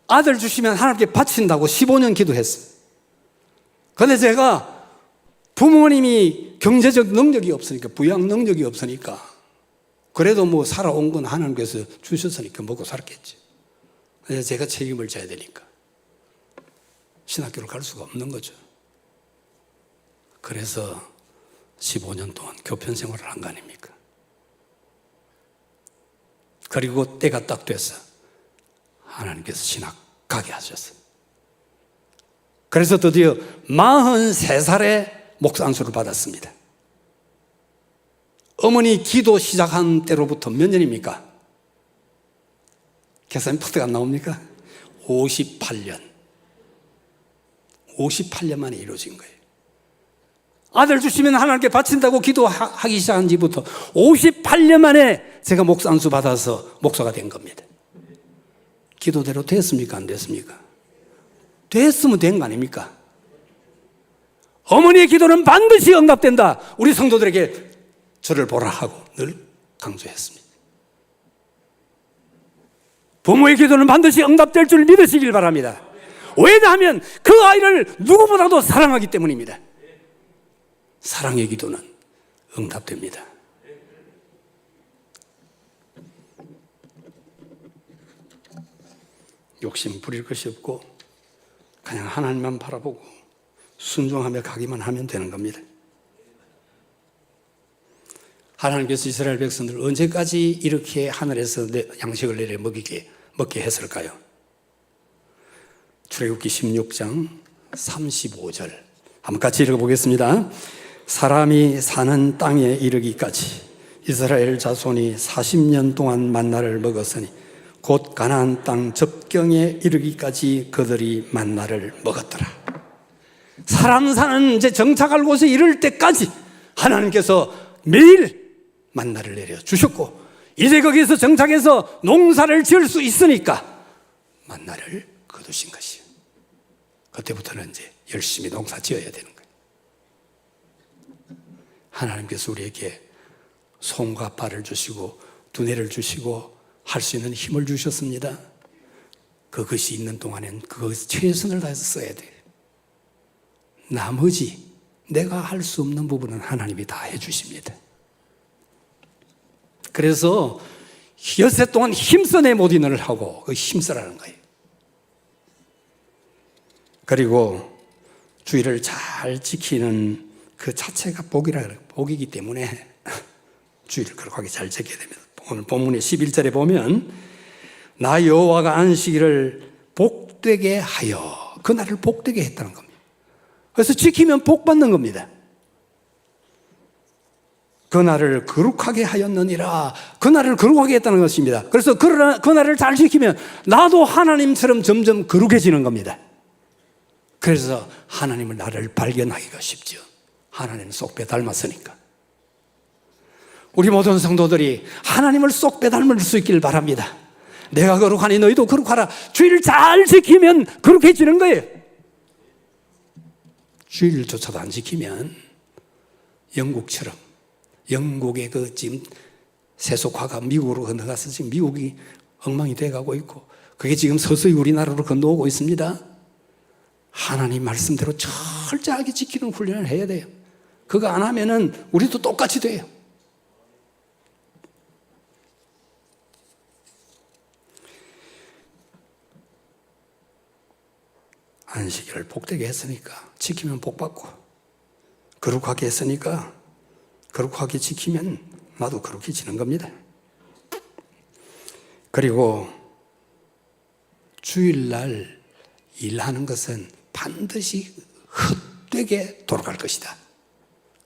아들 주시면 하나님께 바친다고 15년 기도했어요. 그런데 제가 부모님이 경제적 능력이 없으니까, 부양 능력이 없으니까, 그래도 뭐 살아온 건 하나님께서 주셨으니까 먹고 살았겠지. 그래서 제가 책임을 져야 되니까 신학교를 갈 수가 없는 거죠. 그래서 15년 동안 교편 생활을 한 거 아닙니까? 그리고 때가 딱 돼서 하나님께서 신학 가게 하셨어요. 그래서 드디어 43살에 목사 안수를 받았습니다. 어머니 기도 시작한 때로부터 몇 년입니까? 계산이 푸득 안 나옵니까? 58년. 58년 만에 이루어진 거예요. 아들 주시면 하나님께 바친다고 기도하기 시작한 지부터 58년 만에 제가 목사 안수 받아서 목사가 된 겁니다. 기도대로 됐습니까? 안 됐습니까? 됐으면 된 거 아닙니까? 어머니의 기도는 반드시 응답된다. 우리 성도들에게 저를 보라 하고 늘 강조했습니다. 부모의 기도는 반드시 응답될 줄 믿으시길 바랍니다. 왜냐하면 그 아이를 누구보다도 사랑하기 때문입니다. 사랑의 기도는 응답됩니다. 욕심 부릴 것이 없고 그냥 하나님만 바라보고 순종하며 가기만 하면 되는 겁니다. 하나님께서 이스라엘 백성들 언제까지 이렇게 하늘에서 양식을 내려 먹게 했을까요? 출애굽기 16장 35절 한번 같이 읽어보겠습니다. 사람이 사는 땅에 이르기까지 이스라엘 자손이 40년 동안 만나를 먹었으니 곧 가나안 땅 접경에 이르기까지 그들이 만나를 먹었더라. 사람 사는 이제 정착할 곳에 이를 때까지 하나님께서 매일 만나를 내려 주셨고, 이제 거기서 정착해서 농사를 지을 수 있으니까 만나를 거두신 것이요. 그때부터는 이제 열심히 농사 지어야 되는 거예요. 하나님께서 우리에게 손과 발을 주시고 두뇌를 주시고 할 수 있는 힘을 주셨습니다. 그것이 있는 동안엔 그것에 최선을 다해서 써야 돼요. 나머지 내가 할 수 없는 부분은 하나님이 다 해주십니다. 그래서 엿새 동안 힘써 내 모든을 하고 그 힘쓰라는 거예요. 그리고 주의를 잘 지키는 그 자체가 복이기 때문에 주의를 거룩하게 잘 지켜야 됩니다. 오늘 본문의 11절에 보면 나 여호와가 안식일을 복되게 하여, 그날을 복되게 했다는 겁니다. 그래서 지키면 복 받는 겁니다. 그날을 거룩하게 하였느니라, 그날을 거룩하게 했다는 것입니다. 그래서 그날을 잘 지키면 나도 하나님처럼 점점 거룩해지는 겁니다. 그래서 하나님을 나를 발견하기가 쉽죠. 하나님은 쏙 빼닮았으니까. 우리 모든 성도들이 하나님을 쏙 빼닮을 수 있길 바랍니다. 내가 거룩하니 너희도 거룩하라. 주의를 잘 지키면 거룩해지는 거예요. 주일조차도 안 지키면 영국처럼, 영국의 그 지금 세속화가 미국으로 건너가서 지금 미국이 엉망이 돼가고 있고, 그게 지금 서서히 우리나라로 건너오고 있습니다. 하나님 말씀대로 철저하게 지키는 훈련을 해야 돼요. 그거 안 하면은 우리도 똑같이 돼요. 안식일을 복되게 했으니까 지키면 복받고, 거룩하게 했으니까 거룩하게 지키면 나도 거룩해지는 겁니다. 그리고 주일날 일하는 것은 반드시 헛되게 돌아갈 것이다.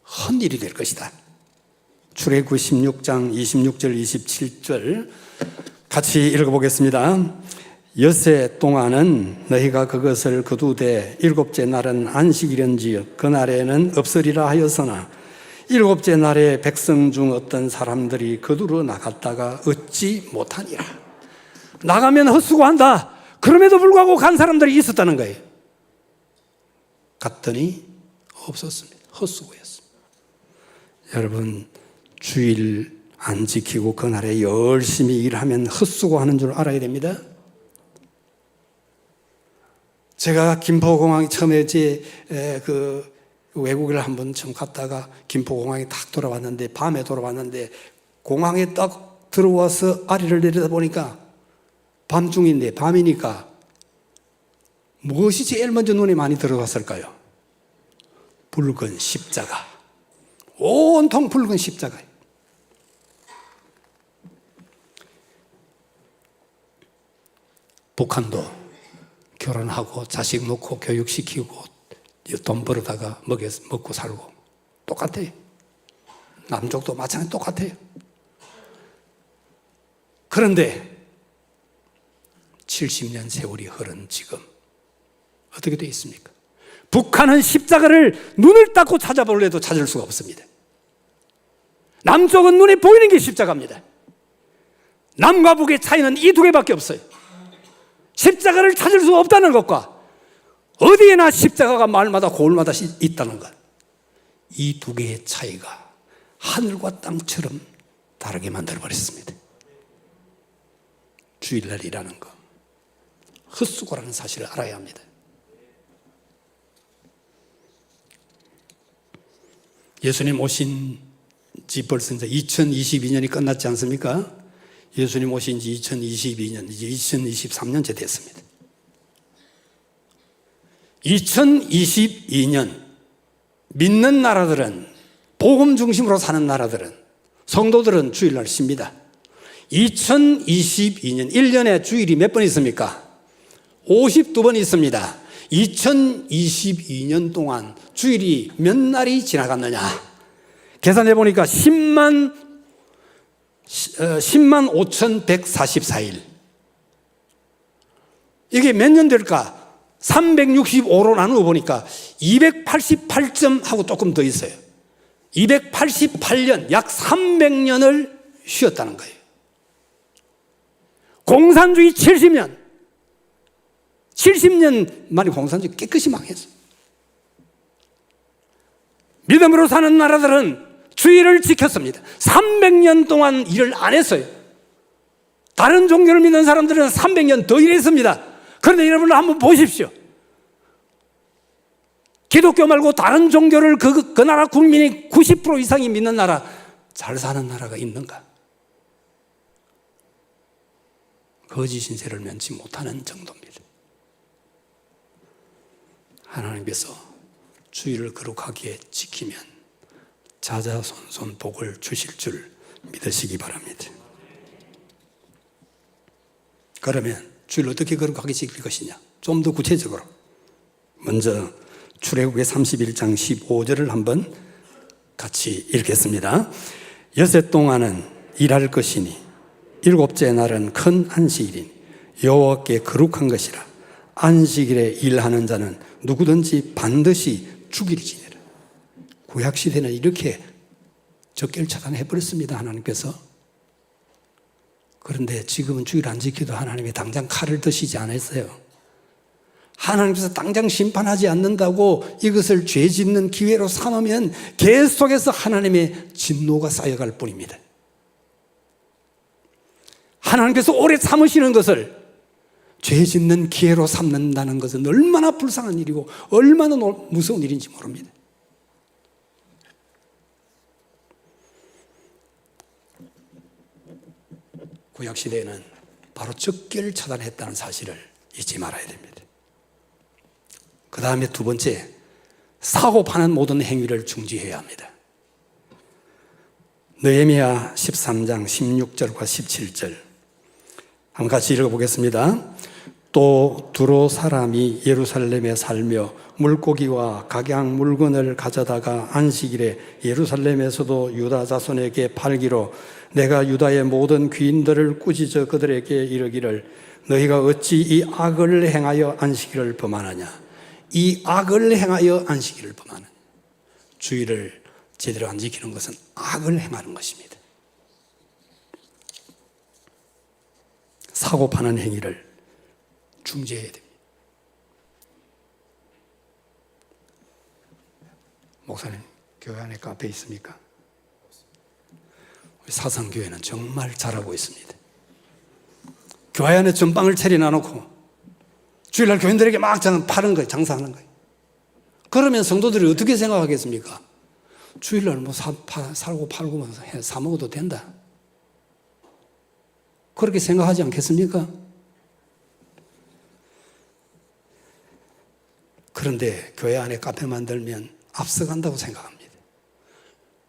헛일이 될 것이다. 출애굽기 16장 26절 27절 같이 읽어보겠습니다. 엿새 동안은 너희가 그것을 거두되 일곱째 날은 안식일인지요 그날에는 없으리라 하였으나 일곱째 날에 백성 중 어떤 사람들이 거두러 나갔다가 얻지 못하니라. 나가면 헛수고한다. 그럼에도 불구하고 간 사람들이 있었다는 거예요. 갔더니 없었습니다. 헛수고였습니다. 여러분, 주일 안 지키고 그날에 열심히 일하면 헛수고하는 줄 알아야 됩니다. 제가 김포공항에 처음에 그 외국을 한번 처음 갔다가 김포공항에 딱 돌아왔는데, 밤에 돌아왔는데 공항에 딱 들어와서 아래를 내려다 보니까 밤중인데, 밤이니까 무엇이 제일 먼저 눈에 많이 들어갔을까요? 붉은 십자가. 온통 붉은 십자가예요. 북한도 결혼하고 자식 놓고 교육시키고 돈 벌어다가 먹고 살고 똑같아요. 남쪽도 마찬가지 똑같아요. 그런데 70년 세월이 흐른 지금 어떻게 되어 있습니까? 북한은 십자가를 눈을 닦고 찾아볼래도 찾을 수가 없습니다. 남쪽은 눈에 보이는 게 십자가입니다. 남과 북의 차이는 이 두 개밖에 없어요. 십자가를 찾을 수 없다는 것과 어디에나 십자가가 마을마다 고을마다 있다는 것, 이 두 개의 차이가 하늘과 땅처럼 다르게 만들어버렸습니다. 주일날이라는 것, 헛수고라는 사실을 알아야 합니다. 예수님 오신 지 벌써 이제 2022년이 끝났지 않습니까? 예수님 오신 지 2022년, 이제 2023년째 됐습니다. 2022년 믿는 나라들은, 복음 중심으로 사는 나라들은, 성도들은 주일날 쉽니다. 2022년 1년에 주일이 몇 번 있습니까? 52번 있습니다. 2022년 동안 주일이 몇 날이 지나갔느냐? 계산해 보니까 10만 5,144일. 이게 몇 년 될까? 365로 나누어 보니까 288점 하고 조금 더 있어요. 288년, 약 300년을 쉬었다는 거예요. 공산주의 70년 만에 공산주의 깨끗이 망했어요. 믿음으로 사는 나라들은 주일을 지켰습니다. 300년 동안 일을 안 했어요. 다른 종교를 믿는 사람들은 300년 더 일했습니다. 그런데 여러분 한번 보십시오. 기독교 말고 다른 종교를 그 나라 국민이 90% 이상이 믿는 나라, 잘 사는 나라가 있는가? 거짓 신세를 면치 못하는 정도입니다. 하나님께서 주일을 거룩하게 지키면 자자손손 복을 주실 줄 믿으시기 바랍니다. 그러면 주일 어떻게 거룩하게 지킬 것이냐? 좀 더 구체적으로 먼저 출애굽기 31장 15절을 한번 같이 읽겠습니다. 여섯 동안은 일할 것이니 일곱째 날은 큰 안식일이니 여호와께 거룩한 것이라. 안식일에 일하는 자는 누구든지 반드시 죽일 지니라. 구약시대는 이렇게 적결 차단해버렸습니다, 하나님께서. 그런데 지금은 주일 안 지켜도 하나님이 당장 칼을 드시지 않았어요. 하나님께서 당장 심판하지 않는다고 이것을 죄 짓는 기회로 삼으면 계속해서 하나님의 진노가 쌓여갈 뿐입니다. 하나님께서 오래 참으시는 것을 죄 짓는 기회로 삼는다는 것은 얼마나 불쌍한 일이고 얼마나 무서운 일인지 모릅니다. 구약시대에는 바로 적결 차단했다는 사실을 잊지 말아야 됩니다. 그 다음에 두 번째, 사고 파는 모든 행위를 중지해야 합니다. 느헤미야 13장 16절과 17절 한번 같이 읽어보겠습니다. 또 두로 사람이 예루살렘에 살며 물고기와 각양 물건을 가져다가 안식일에 예루살렘에서도 유다 자손에게 팔기로 내가 유다의 모든 귀인들을 꾸짖어 그들에게 이르기를 너희가 어찌 이 악을 행하여 안식일을 범하느냐. 이 악을 행하여 안식일을 범하느냐. 주일을 제대로 안 지키는 것은 악을 행하는 것입니다. 사고 파는 행위를 중지해야 됩니다. 목사님, 교회 안에 카페 있습니까? 우리 사상교회는 정말 잘하고 있습니다. 교회 안에 전방을 차려놔놓고 주일날 교인들에게 막 파는 거예요. 장사하는 거예요. 그러면 성도들이 어떻게 생각하겠습니까? 주일날 뭐 살고 팔고 사 먹어도 된다. 그렇게 생각하지 않겠습니까? 그런데 교회 안에 카페 만들면 앞서간다고 생각합니다.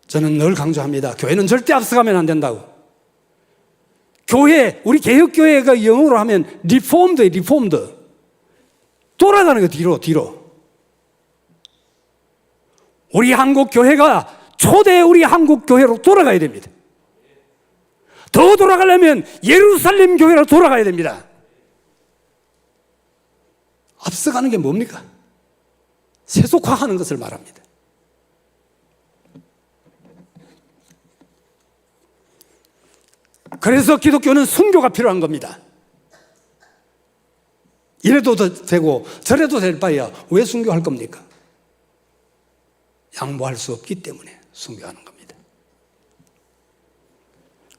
저는 늘 강조합니다. 교회는 절대 앞서가면 안 된다고. 교회, 우리 개혁교회가 영어로 하면 리폼드예요, 리폼드. 돌아가는 거 뒤로. 우리 한국 교회가 초대 우리 한국 교회로 돌아가야 됩니다. 더 돌아가려면 예루살렘 교회로 돌아가야 됩니다. 앞서가는 게 뭡니까? 세속화하는 것을 말합니다. 그래서 기독교는 순교가 필요한 겁니다. 이래도 되고 저래도 될 바에야 왜 순교할 겁니까? 양보할 수 없기 때문에 순교하는 겁니다.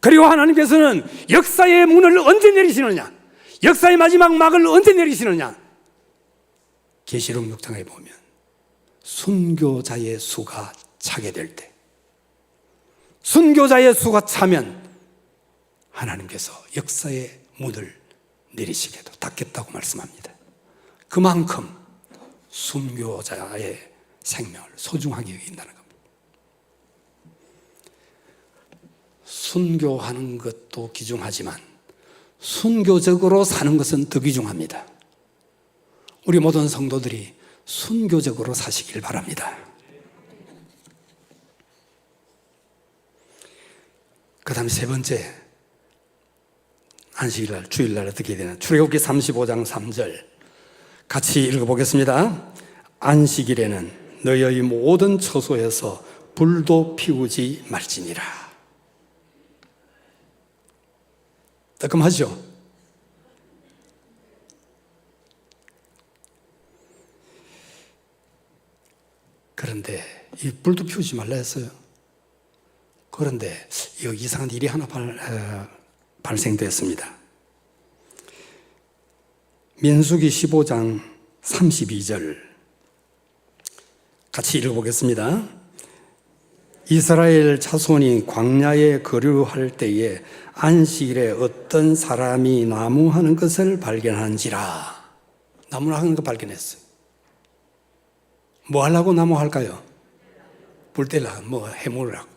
그리고 하나님께서는 역사의 문을 언제 내리시느냐, 역사의 마지막 막을 언제 내리시느냐, 계시록 6장에 보면 순교자의 수가 차게 될 때, 순교자의 수가 차면 하나님께서 역사의 문을 내리시게도 닫겠다고 말씀합니다. 그만큼 순교자의 생명을 소중하게 여긴다는 겁니다. 순교하는 것도 귀중하지만 순교적으로 사는 것은 더 귀중합니다. 우리 모든 성도들이 순교적으로 사시길 바랍니다. 그 다음에 세 번째, 안식일날, 주일날 어떻게 되나? 출애굽기 35장 3절 같이 읽어보겠습니다. 안식일에는 너희의 모든 처소에서 불도 피우지 말지니라. 따끔하죠? 그런데 이 불도 피우지 말라 했어요. 그런데 이상한 일이 하나 발생됐습니다. 민수기 15장 32절 같이 읽어보겠습니다. 이스라엘 자손이 광야에 거류할 때에 안식일에 어떤 사람이 나무하는 것을 발견한지라. 나무하는 거 발견했어요. 뭐 하려고 나무할까요? 불 떼려고, 뭐 해먹으려고.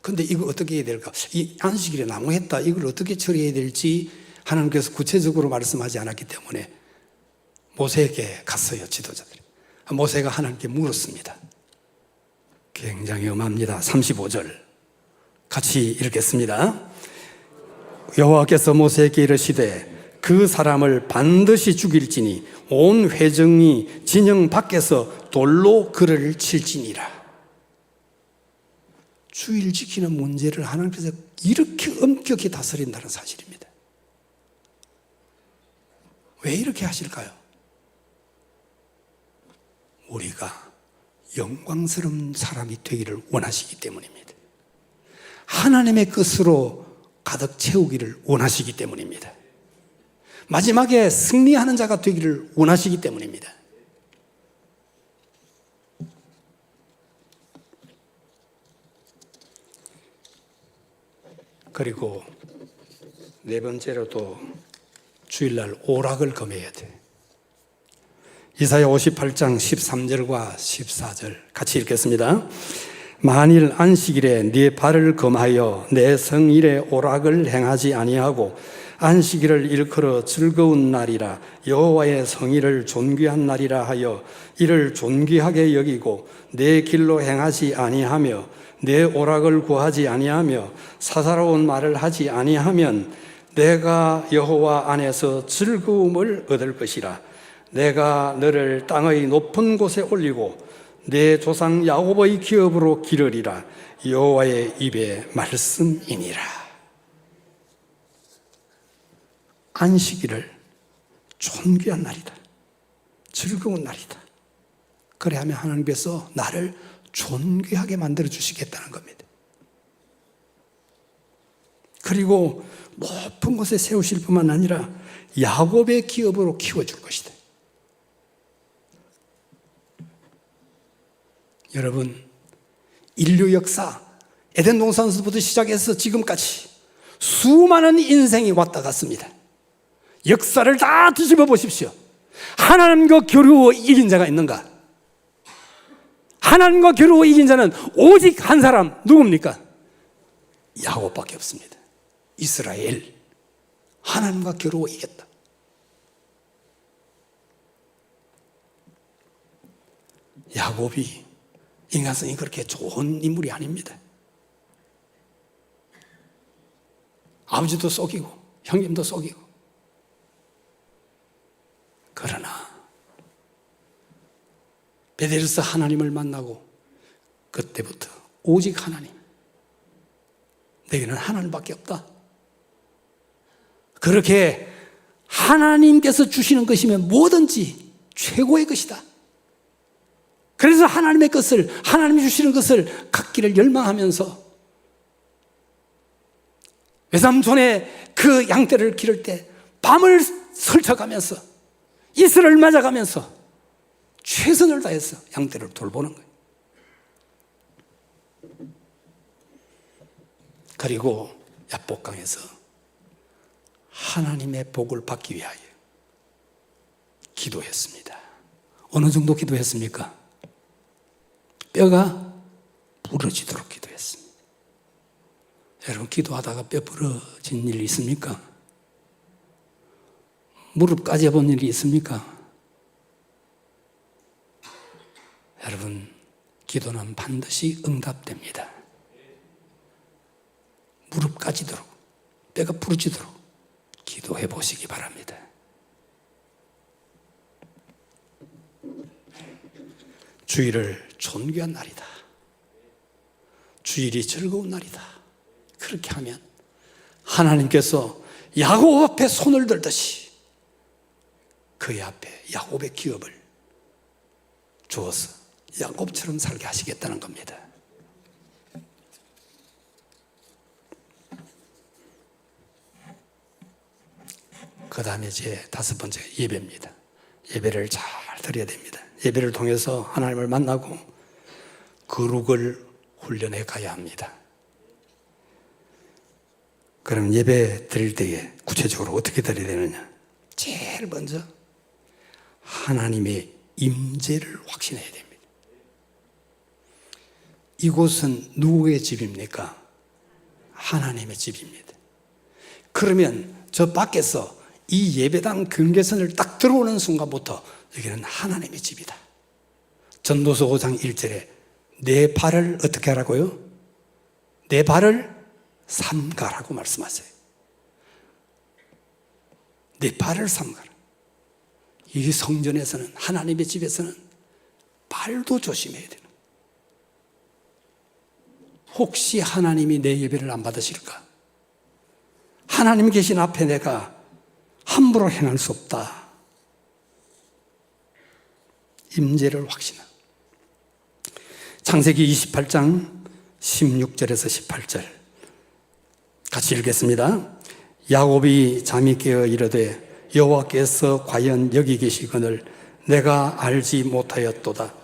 근데 이거 어떻게 해야 될까? 이 안식일에 나무했다, 이걸 어떻게 처리해야 될지 하나님께서 구체적으로 말씀하지 않았기 때문에 모세에게 갔어요, 지도자들이. 모세가 하나님께 물었습니다. 굉장히 엄합니다. 35절 같이 읽겠습니다. 여호와께서 모세에게 이르시되 그 사람을 반드시 죽일지니 온 회중이 진영 밖에서 돌로 그를 칠지니라. 주일 지키는 문제를 하나님께서 이렇게 엄격히 다스린다는 사실입니다. 왜 이렇게 하실까요? 우리가 영광스러운 사람이 되기를 원하시기 때문입니다. 하나님의 뜻으로 가득 채우기를 원하시기 때문입니다. 마지막에 승리하는 자가 되기를 원하시기 때문입니다. 그리고 네 번째로도 주일날 오락을 금해야 돼. 이사야 58장 13절과 14절 같이 읽겠습니다. 만일 안식일에 네 발을 금하여 내 성일에 오락을 행하지 아니하고 안식일을 일컬어 즐거운 날이라 여호와의 성일을 존귀한 날이라 하여 이를 존귀하게 여기고 내 길로 행하지 아니하며 내 오락을 구하지 아니하며 사사로운 말을 하지 아니하면 내가 여호와 안에서 즐거움을 얻을 것이라. 내가 너를 땅의 높은 곳에 올리고 내 조상 야곱의 기업으로 기르리라. 여호와의 입의 말씀이니라. 안식일을 존귀한 날이다, 즐거운 날이다, 그래 하면 하나님께서 나를 존귀하게 만들어 주시겠다는 겁니다. 그리고 높은 곳에 세우실 뿐만 아니라 야곱의 기업으로 키워줄 것이다. 여러분, 인류 역사 에덴 동산에서부터 시작해서 지금까지 수많은 인생이 왔다 갔습니다. 역사를 다 뒤집어 보십시오. 하나님과 겨루어 이긴 자가 있는가? 하나님과 겨루어 이긴 자는 오직 한 사람, 누굽니까? 야곱밖에 없습니다. 이스라엘. 하나님과 겨루어 이겼다. 야곱이 인간성이 그렇게 좋은 인물이 아닙니다. 아버지도 속이고 형님도 속이고. 그러나 베델에서 하나님을 만나고 그때부터 오직 하나님, 내게는 하나님밖에 없다. 그렇게 하나님께서 주시는 것이면 뭐든지 최고의 것이다. 그래서 하나님의 것을, 하나님이 주시는 것을 갖기를 열망하면서 외삼촌의 그 양떼를 기를 때 밤을 설쳐가면서 이슬을 맞아가면서 최선을 다해서 양떼를 돌보는 거예요. 그리고 야복강에서 하나님의 복을 받기 위하여 기도했습니다. 어느 정도 기도했습니까? 뼈가 부러지도록 기도했습니다. 여러분, 기도하다가 뼈 부러진 일이 있습니까? 무릎 까져본 일이 있습니까? 여러분, 기도는 반드시 응답됩니다. 무릎 까지도록, 뼈가 부러지도록 기도해 보시기 바랍니다. 주일을 존귀한 날이다. 주일이 즐거운 날이다. 그렇게 하면 하나님께서 야곱 앞에 손을 들듯이 그의 앞에 야곱의 기업을 주어서 야곱처럼 살게 하시겠다는 겁니다. 그 다음에 제 다섯 번째 예배입니다. 예배를 잘 드려야 됩니다. 예배를 통해서 하나님을 만나고 거룩을 훈련해 가야 합니다. 그럼 예배 드릴 때에 구체적으로 어떻게 드려야 되느냐? 제일 먼저 하나님의 임재를 확신해야 됩니다. 이곳은 누구의 집입니까? 하나님의 집입니다. 그러면 저 밖에서 이 예배당 경계선을 딱 들어오는 순간부터 여기는 하나님의 집이다. 전도서 5장 1절에 내 발을 어떻게 하라고요? 내 발을 삼가라고 말씀하세요. 내 발을 삼가라. 이 성전에서는, 하나님의 집에서는 발도 조심해야 되는 거예요. 혹시 하나님이 내 예배를 안 받으실까? 하나님 계신 앞에 내가 함부로 행할 수 없다. 임재를 확신하라. 창세기 28장 16절에서 18절 같이 읽겠습니다. 야곱이 잠이 깨어 이르되 여호와께서 과연 여기 계시거늘 내가 알지 못하였도다.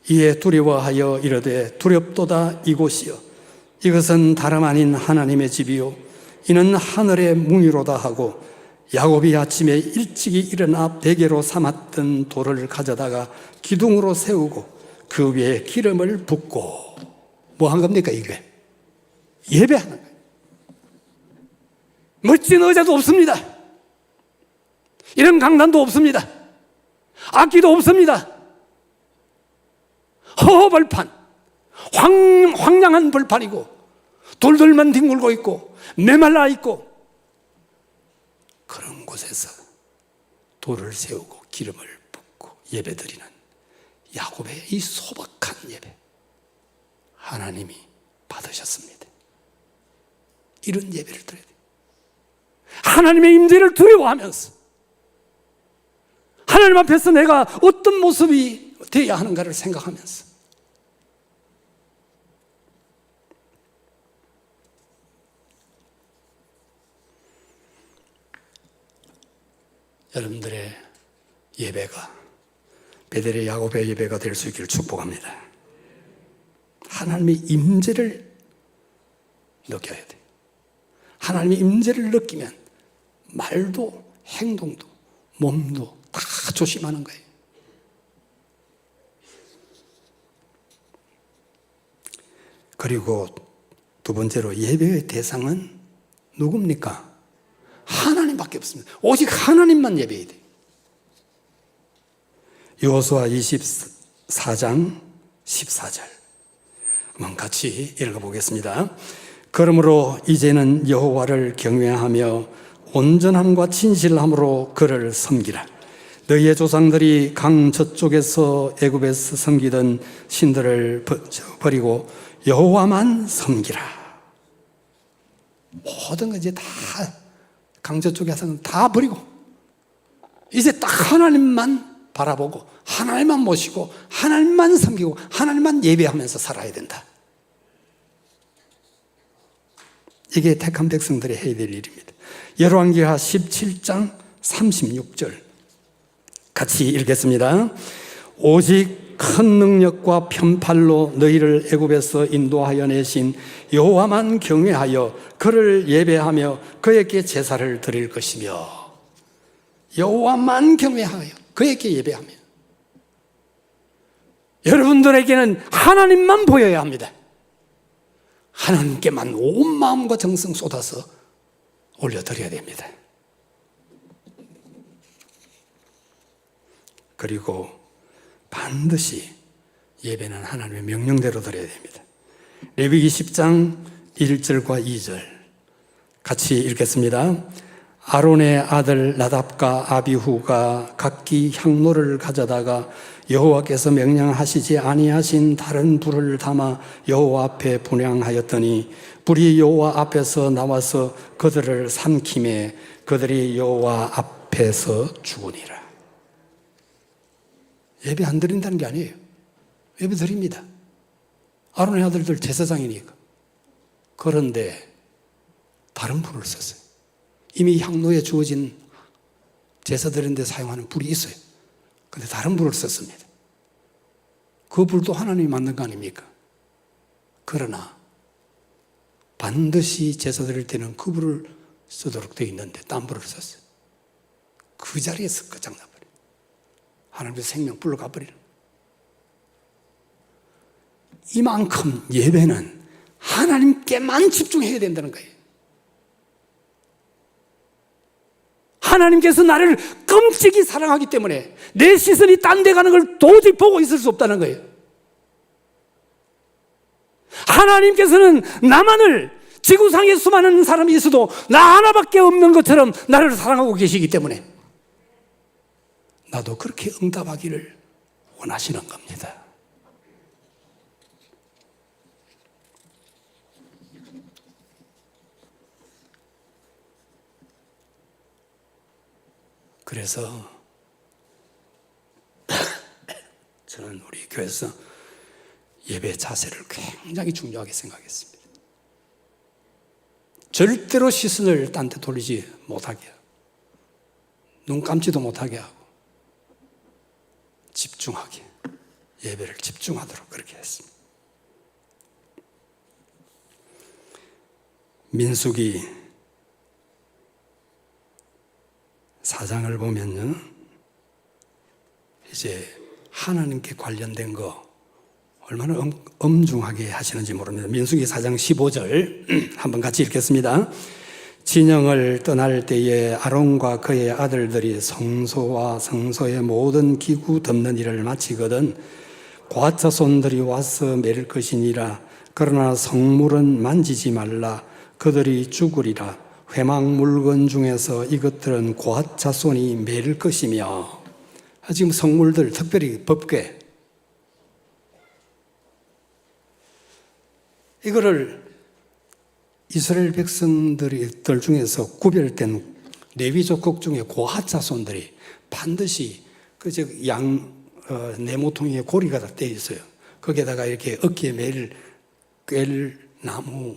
이에 두려워하여 이르되 두렵도다. 이곳이여 이것은 다름 아닌 하나님의 집이요 이는 하늘의 문이로다 하고 야곱이 아침에 일찍이 일어나 베개로 삼았던 돌을 가져다가 기둥으로 세우고 그 위에 기름을 붓고 뭐 한 겁니까? 이게 예배하는 거예요. 멋진 의자도 없습니다. 이런 강단도 없습니다. 악기도 없습니다. 허허벌판, 황량한 벌판이고 돌들만 뒹굴고 있고 메말라 있고 그런 곳에서 돌을 세우고 기름을 붓고 예배드리는 야곱의 이 소박한 예배 하나님이 받으셨습니다. 이런 예배를 드려야 돼요. 하나님의 임재를 두려워하면서 하나님 앞에서 내가 어떤 모습이 되어야 하는가를 생각하면서 여러분들의 예배가 베델의 야곱의 예배가 될 수 있기를 축복합니다. 하나님의 임재를 느껴야 돼. 하나님의 임재를 느끼면 말도 행동도 몸도 다 조심하는 거예요. 그리고 두 번째로 예배의 대상은 누굽니까? 하나님밖에 없습니다. 오직 하나님만 예배해야 돼요. 여호수아 24장 14절 한번 같이 읽어보겠습니다. 그러므로 이제는 여호와를 경외하며 온전함과 진실함으로 그를 섬기라. 너희의 조상들이 강 저쪽에서 애굽에서 섬기던 신들을 버리고 여호와만 섬기라. 모든 거 이제 다 강 저쪽에서는 다 버리고 이제 딱 하나님만 바라보고 하나님만 모시고 하나님만 섬기고 하나님만 예배하면서 살아야 된다. 이게 택한 백성들이 해야 될 일입니다. 열왕기하 17장 36절 같이 읽겠습니다. 오직 큰 능력과 편팔로 너희를 애굽에서 인도하여 내신 여호와만 경외하여 그를 예배하며 그에게 제사를 드릴 것이며, 여호와만 경외하여 그에게 예배하며. 여러분들에게는 하나님만 보여야 합니다. 하나님께만 온 마음과 정성 쏟아서 올려드려야 됩니다. 그리고 반드시 예배는 하나님의 명령대로 드려야 됩니다. 레위기 10장 1절과 2절 같이 읽겠습니다. 아론의 아들 나답과 아비후가 각기 향로를 가져다가 여호와께서 명령하시지 아니하신 다른 불을 담아 여호와 앞에 분향하였더니 불이 여호와 앞에서 나와서 그들을 삼키매 그들이 여호와 앞에서 죽으니라. 예배 안 드린다는 게 아니에요. 예배 드립니다. 아론의 아들들 제사장이니까. 그런데 다른 불을 썼어요. 이미 향로에 주어진 제사 드리는 데 사용하는 불이 있어요. 근데 다른 불을 썼습니다. 그 불도 하나님이 만든 거 아닙니까? 그러나 반드시 제사 드릴 때는 그 불을 쓰도록 되어 있는데 딴 불을 썼어요. 그 자리에서 끝장나버려요. 하나님의 생명 불로 가버리는 거예요. 이만큼 예배는 하나님께만 집중해야 된다는 거예요. 하나님께서 나를 끔찍이 사랑하기 때문에 내 시선이 딴 데 가는 걸 도저히 보고 있을 수 없다는 거예요. 하나님께서는 나만을 지구상에 수많은 사람이 있어도 나 하나밖에 없는 것처럼 나를 사랑하고 계시기 때문에 나도 그렇게 응답하기를 원하시는 겁니다. 그래서 저는 우리 교회에서 예배 자세를 굉장히 중요하게 생각했습니다. 절대로 시선을 딴 데 돌리지 못하게 하고 눈 감지도 못하게 하고 집중하게 예배를 집중하도록 그렇게 했습니다. 민수기 4장을 보면요, 이제 하나님께 관련된 거 얼마나 엄중하게 하시는지 모릅니다. 민수기 4장 15절 한번 같이 읽겠습니다. 진영을 떠날 때에 아론과 그의 아들들이 성소와 성소의 모든 기구 덮는 일을 마치거든 고아자손들이 와서 맬 것이니라. 그러나 성물은 만지지 말라. 그들이 죽으리라. 회막 물건 중에서 이것들은 고아자손이 맬 것이며. 지금 성물들, 특별히 법궤, 이거를 이스라엘 백성들 중에서 구별된 레위 족속 중에 고아자손들이 반드시 네모통에 고리가 다 떼어 있어요. 거기에다가 이렇게 어깨에 꿰를 나무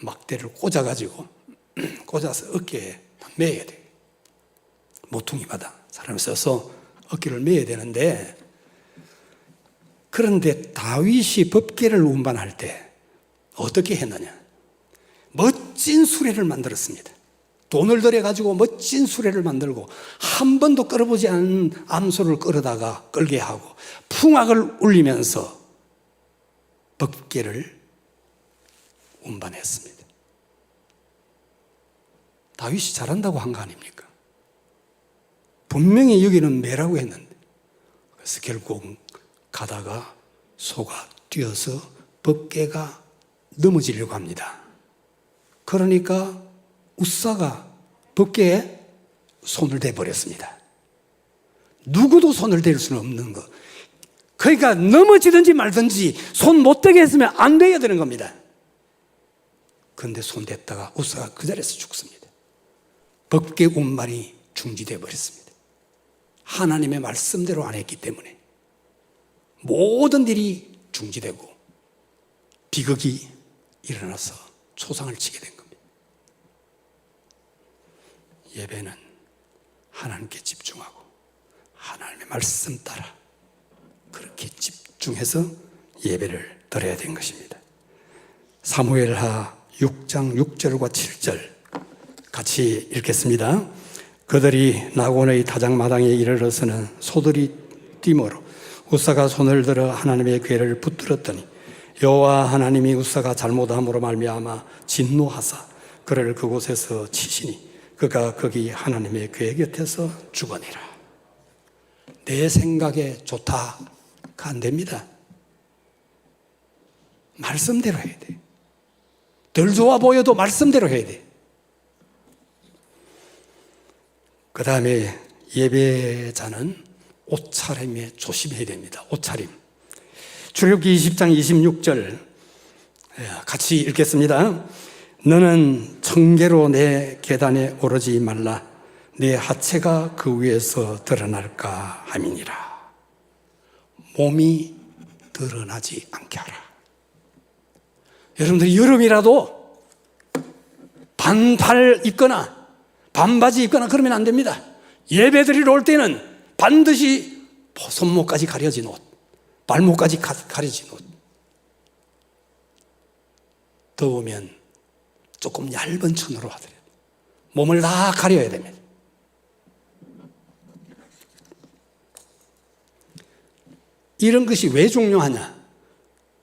막대를 꽂아서 어깨에 매야 돼요. 모퉁이마다 사람이 써서 어깨를 메야 되는데, 그런데 다윗이 법궤를 운반할 때 어떻게 했느냐? 멋진 수레를 만들었습니다. 돈을 들여가지고 멋진 수레를 만들고 한 번도 끌어보지 않은 암소를 끌어다가 끌게 하고 풍악을 울리면서 법궤를 운반했습니다. 다윗이 잘한다고 한 거 아닙니까? 분명히 여기는 매라고 했는데, 그래서 결국 가다가 소가 뛰어서 법궤가 넘어지려고 합니다. 그러니까 웃사가 법궤에 손을 대버렸습니다. 누구도 손을 댈 수는 없는 거. 그러니까 넘어지든지 말든지 손 못 대게 했으면 안 돼야 되는 겁니다. 그런데 손 댔다가 웃사가 그 자리에서 죽습니다. 법궤 운반이 중지되어 버렸습니다. 하나님의 말씀대로 안 했기 때문에 모든 일이 중지되고 비극이 일어나서 초상을 치게 된 겁니다. 예배는 하나님께 집중하고 하나님의 말씀 따라 그렇게 집중해서 예배를 드려야 된 것입니다. 사무엘하 6장 6절과 7절 같이 읽겠습니다. 그들이 나곤의 다장마당에 이르러서는 소들이 뛰므로 웃사가 손을 들어 하나님의 궤를 붙들었더니 여호와 하나님이 웃사가 잘못함으로 말미암아 진노하사 그를 그곳에서 치시니 그가 거기 하나님의 궤 곁에서 죽으니라. 내 생각에 좋다가 안 됩니다. 말씀대로 해야 돼. 덜 좋아 보여도 말씀대로 해야 돼. 그 다음에 예배자는 옷차림에 조심해야 됩니다. 옷차림. 출애굽기 20장 26절 같이 읽겠습니다. 너는 청개로 내 계단에 오르지 말라. 내 하체가 그 위에서 드러날까 함이니라. 몸이 드러나지 않게 하라. 여러분들이 여름이라도 반팔 입거나 반바지 입거나 그러면 안 됩니다. 예배드리러 올 때는 반드시 손목까지 가려진 옷, 발목까지 가려진 옷. 더우면 조금 얇은 천으로 하더라도 몸을 다 가려야 됩니다. 이런 것이 왜 중요하냐?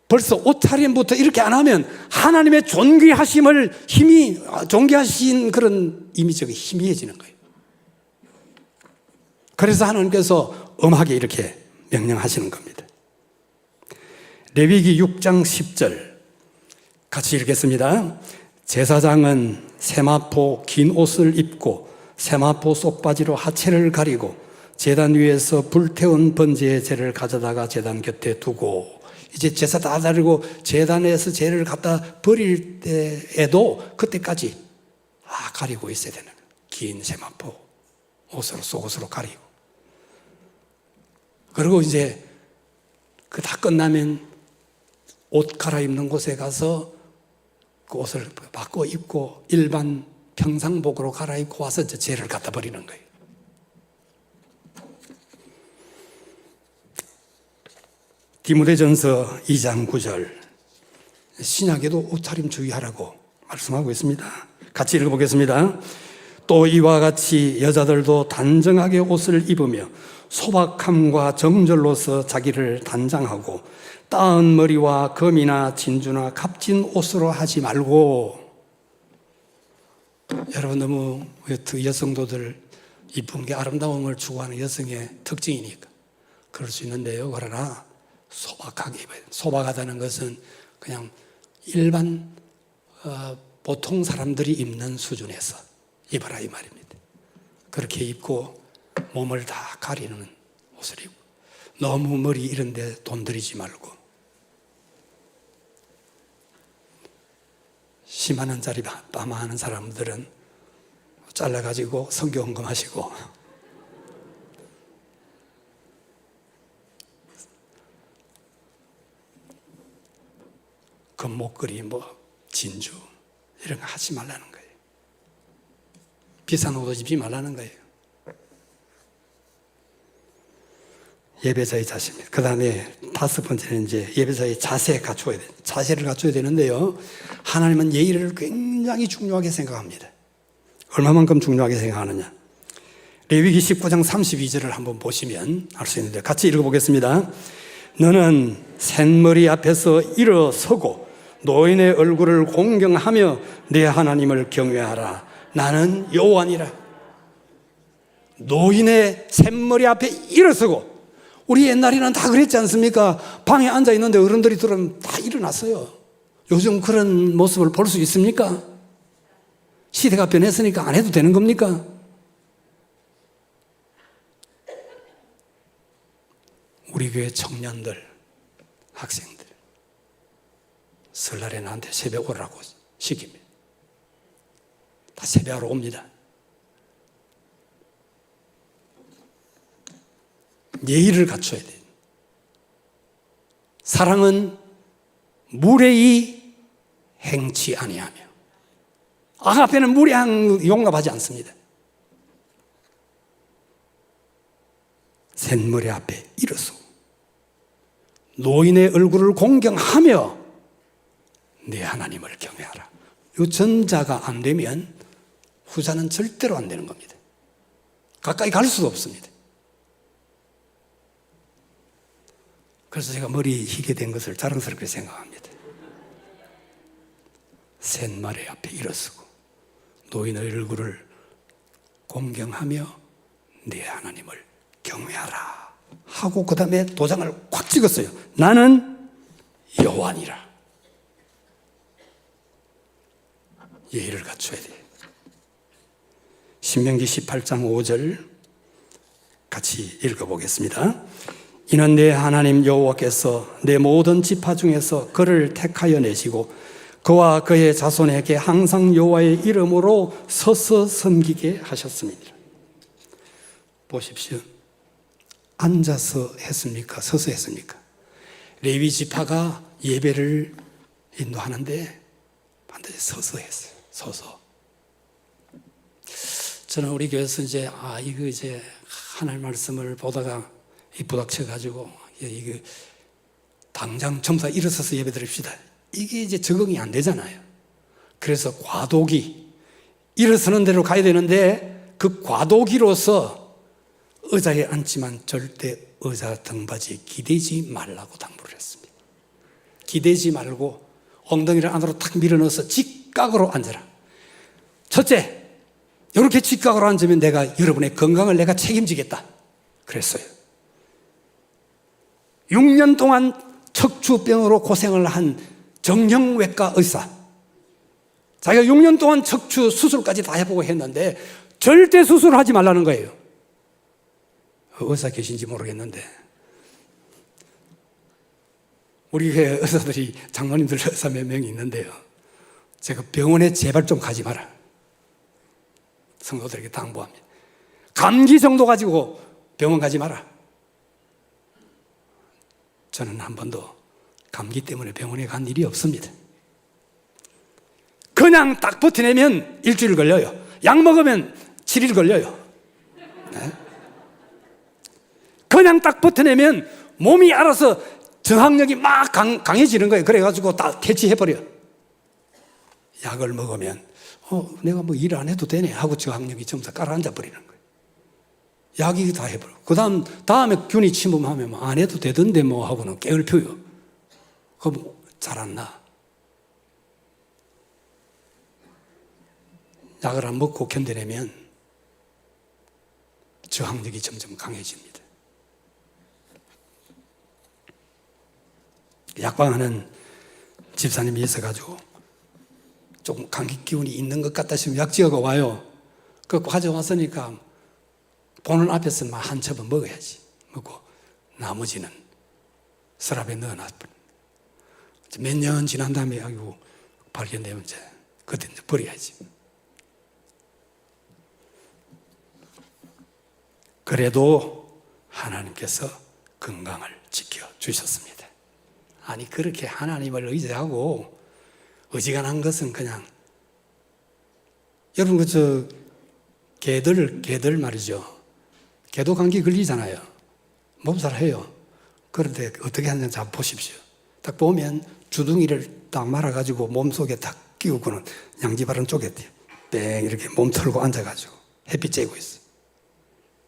벌써 옷차림부터 이렇게 안 하면 하나님의 존귀하신 그런 이미지가 희미해지는 거예요. 그래서 하나님께서 엄하게 이렇게 명령하시는 겁니다. 레위기 6장 10절 같이 읽겠습니다. 제사장은 세마포 긴 옷을 입고 세마포 속바지로 하체를 가리고 제단 위에서 불태운 번제의 재를 가져다가 제단 곁에 두고, 이제 제사 다 다르고 제단에서 재를 갖다 버릴 때에도 그때까지 가리고 있어야 되는, 긴 세마포 옷으로 속옷으로 가리고, 그리고 이제 그 다 끝나면 옷 갈아입는 곳에 가서 그 옷을 바꿔 입고 일반 평상복으로 갈아입고 와서 이제 재를 갖다 버리는 거예요. 디모데전서 2장 9절 신약에도 옷차림 주의하라고 말씀하고 있습니다. 같이 읽어보겠습니다. 또 이와 같이 여자들도 단정하게 옷을 입으며 소박함과 정절로서 자기를 단장하고 따은 머리와 금이나 진주나 값진 옷으로 하지 말고. 여러분, 너무 여성도들 이쁜 게 아름다움을 추구하는 여성의 특징이니까 그럴 수 있는데요. 그러나 소박하게 입어야 돼요. 소박하다는 것은 그냥 일반 보통 사람들이 입는 수준에서 입어라 이 말입니다. 그렇게 입고 몸을 다 가리는 옷을 입고 너무 머리 이런 데 돈 들이지 말고 10만 원짜리 파마하는 사람들은 잘라가지고 성교 헌금하시고 금목걸이 진주 이런 거 하지 말라는 거예요. 비싼 옷 입지 말라는 거예요. 예배자의 자세입니다. 그 다음에 5번째는 이제 예배자의 자세 갖춰야 돼. 자세를 갖춰야 되는데요. 하나님은 예의를 굉장히 중요하게 생각합니다. 얼마만큼 중요하게 생각하느냐. 레위기 19장 32절을 한번 보시면 알 수 있는데 같이 읽어보겠습니다. 너는 샌머리 앞에서 일어서고 노인의 얼굴을 공경하며 내 하나님을 경외하라. 나는 여호와니라. 노인의 샘머리 앞에 일어서고, 우리 옛날에는 다 그랬지 않습니까? 방에 앉아 있는데 어른들이 들으면 다 일어났어요. 요즘 그런 모습을 볼 수 있습니까? 시대가 변했으니까 안 해도 되는 겁니까? 우리 교회 청년들, 학생들 설날에 나한테 새벽 오라고 시킵니다. 다 새벽으로 옵니다. 예의를 갖춰야 돼요. 사랑은 무례히 행치 아니하며, 악 앞에는 무례한 용납하지 않습니다. 샘머리 앞에 일어서고 노인의 얼굴을 공경하며 내 하나님을 경외하라. 이 전자가 안 되면 후자는 절대로 안 되는 겁니다. 가까이 갈 수도 없습니다. 그래서 제가 머리 희게 된 것을 자랑스럽게 생각합니다. 샘머리 앞에 일어서고 노인의 얼굴을 공경하며 내 하나님을 경외하라 하고 그 다음에 도장을 꽉 찍었어요. 나는 여호와니라. 예의를 갖춰야 돼요. 신명기 18장 5절 같이 읽어보겠습니다. 이는 내 하나님 여호와께서 내 모든 지파 중에서 그를 택하여 내시고 그와 그의 자손에게 항상 여호와의 이름으로 서서 섬기게 하셨습니다. 보십시오. 앉아서 했습니까? 서서 했습니까? 레위 지파가 예배를 인도하는데 반드시 서서 했어요. 서서. 저는 우리 교회에서 이제 하나님 말씀을 보다가 이 부닥쳐가지고 이거 당장 전부 다 일어서서 예배 드립시다. 이게 이제 적응이 안 되잖아요. 그래서 과도기, 일어서는 대로 가야 되는데 그 과도기로서 의자에 앉지만 절대 의자 등받이에 기대지 말라고 당부를 했습니다. 기대지 말고 엉덩이를 안으로 탁 밀어넣어서 직각으로 앉아라. 첫째, 이렇게 직각으로 앉으면 내가 여러분의 건강을 내가 책임지겠다 그랬어요. 6년 동안 척추병으로 고생을 한 정형외과 의사, 자기가 6년 동안 척추 수술까지 다 해보고 했는데 절대 수술하지 말라는 거예요. 의사 계신지 모르겠는데 우리 교회 의사들이, 장로님들 의사 몇 명이 있는데요, 제가 병원에 제발 좀 가지 마라 성도들에게 당부합니다. 감기 정도 가지고 병원 가지 마라. 저는 한 번도 감기 때문에 병원에 간 일이 없습니다. 그냥 딱 버텨내면 일주일 걸려요. 약 먹으면 7일 걸려요. 네? 그냥 딱 버텨내면 몸이 알아서 저항력이 막 강해지는 거예요. 그래가지고 다 퇴치해버려. 약을 먹으면 내가 뭐 일 안 해도 되네 하고 저항력이 전부 다 깔아앉아 버리는 거예요. 약이 다 해버려. 다음에 균이 침범하면 안 해도 되던데 뭐 하고는 깨을 펴요. 그럼 잘 안 나. 약을 안 먹고 견뎌내면 저항력이 점점 강해집니다. 약방하는 집사님이 있어가지고 조금 감기 기운이 있는 것 같다 싶으면 약지어가 와요. 그 가져왔으니까 보는 앞에서 한 첩은 먹어야지. 먹고 나머지는 서랍에 넣어놨더니 몇 년 지난 다음에 아이고 발견되면 이제 그때 이제 버려야지. 그래도 하나님께서 건강을 지켜주셨습니다. 아니 그렇게 하나님을 의지하고 어지간한 것은 그냥, 여러분 개들 말이죠. 개도 감기 걸리잖아요. 몸살 해요. 그런데 어떻게 하는지 한번 보십시오. 딱 보면 주둥이를 딱 말아가지고 몸속에 딱 끼우고는 양지바른 쪽에 뺑 이렇게 몸 털고 앉아가지고 햇빛 쬐고 있어.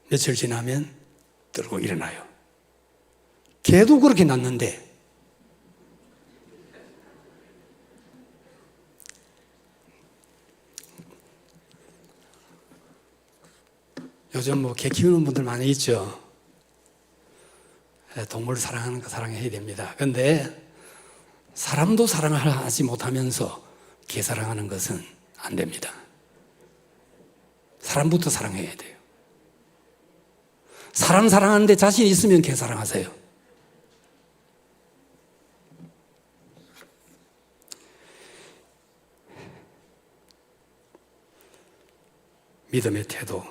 며칠 지나면 들고 일어나요. 개도 그렇게 났는데 요즘 뭐 개 키우는 분들 많이 있죠. 동물 사랑하는 거 사랑해야 됩니다. 그런데 사람도 사랑을 하지 못하면서 개 사랑하는 것은 안 됩니다. 사람부터 사랑해야 돼요. 사람 사랑하는데 자신 있으면 개 사랑하세요. 믿음의 태도.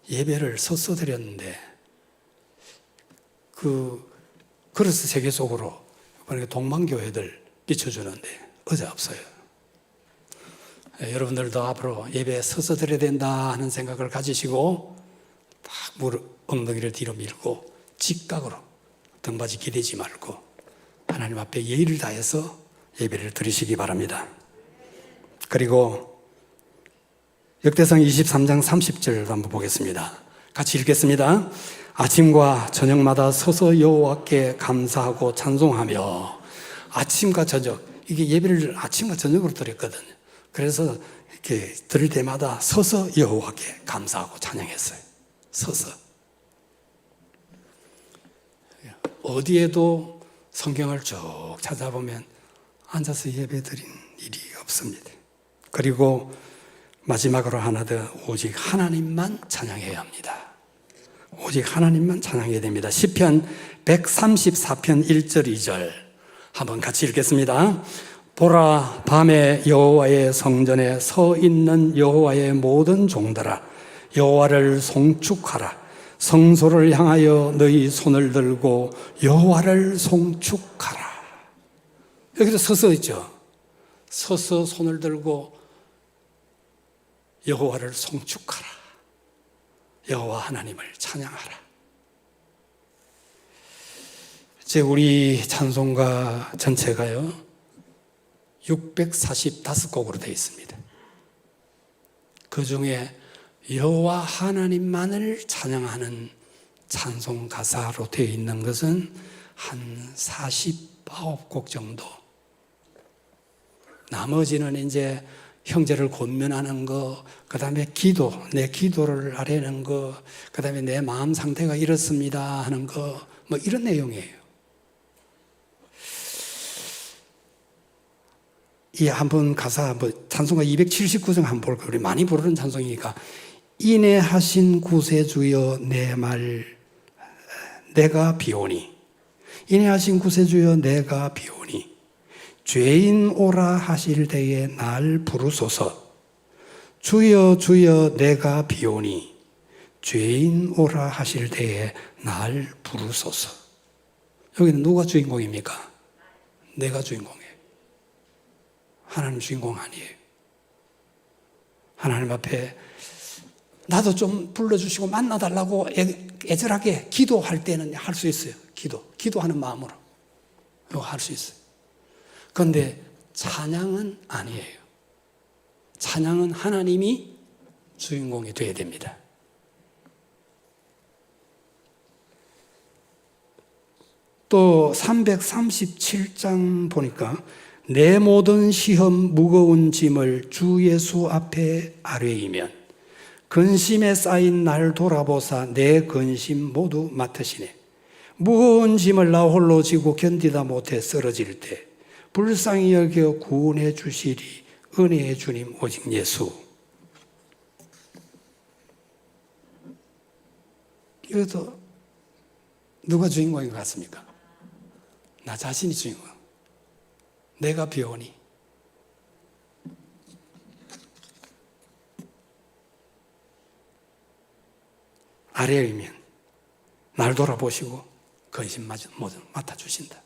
예배를 서서 드렸는데 그래서 세계 속으로 동방교회들 비춰주는데 어제 없어요. 여러분들도 앞으로 예배에 서서 드려야 된다 하는 생각을 가지시고 딱 무릎 엉덩이를 뒤로 밀고 직각으로 등받이 기대지 말고 하나님 앞에 예의를 다해서 예배를 드리시기 바랍니다. 그리고 역대상 23장 30절 한번 보겠습니다. 같이 읽겠습니다. 아침과 저녁마다 서서 여호와께 감사하고 찬송하며. 아침과 저녁, 이게 예배를 아침과 저녁으로 드렸거든요. 그래서 이렇게 드릴 때마다 서서 여호와께 감사하고 찬양했어요. 서서. 어디에도 성경을 쭉 찾아보면 앉아서 예배 드린 일이 없습니다. 그리고 마지막으로 하나 더, 오직 하나님만 찬양해야 합니다. 오직 하나님만 찬양해야 됩니다. 시편 134편 1절 2절 한번 같이 읽겠습니다. 보라, 밤에 여호와의 성전에 서 있는 여호와의 모든 종들아, 여호와를 송축하라. 성소를 향하여 너희 손을 들고 여호와를 송축하라. 여기도 서서 있죠. 서서 손을 들고 여호와를 송축하라. 여호와 하나님을 찬양하라. 우리 찬송가 전체가요 645곡으로 되어 있습니다. 그 중에 여호와 하나님만을 찬양하는 찬송 가사로 되어 있는 것은 한 49곡 정도. 나머지는 이제 형제를 권면하는 거, 그 다음에 기도, 내 기도를 하려는 거, 그 다음에 내 마음 상태가 이렇습니다 하는 거, 뭐 이런 내용이에요. 이 한번 가사, 찬송가 279장 한번 볼까요? 우리 많이 부르는 찬송이니까. 인애하신 구세주여 내가 비오니. 인애하신 구세주여 내가 비오니. 죄인 오라 하실 때에 날 부르소서. 주여 주여 내가 비오니. 죄인 오라 하실 때에 날 부르소서. 여기는 누가 주인공입니까? 내가 주인공이에요. 하나님 주인공 아니에요. 하나님 앞에 나도 좀 불러주시고 만나달라고 애절하게 기도할 때는 할 수 있어요. 기도하는 마음으로 이거 할 수 있어요. 그런데 찬양은 아니에요. 찬양은 하나님이 주인공이 되어야 됩니다. 또 337장 보니까 내 모든 시험 무거운 짐을 주 예수 앞에 아뢰이면 근심에 쌓인 날 돌아보사 내 근심 모두 맡으시네. 무거운 짐을 나 홀로 지고 견디다 못해 쓰러질 때 불쌍히 여겨 구원해 주시리 은혜의 주님 오직 예수. 이것도 누가 주인공인 것 같습니까? 나 자신이 주인공. 내가 비오니. 아래이면 날 돌아보시고 근심 모두 맡아주신다.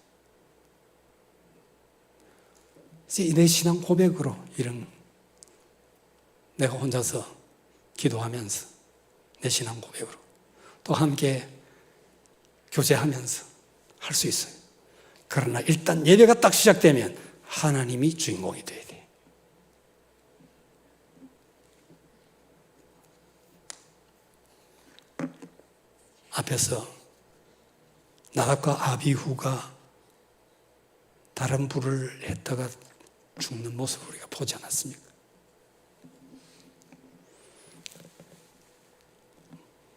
내 신앙 고백으로 이런 내가 혼자서 기도하면서 내 신앙 고백으로 또 함께 교제하면서 할 수 있어요. 그러나 일단 예배가 딱 시작되면 하나님이 주인공이 돼야 돼. 앞에서 나답과 아비후가 다른 불을 했다가 죽는 모습을 우리가 보지 않았습니까?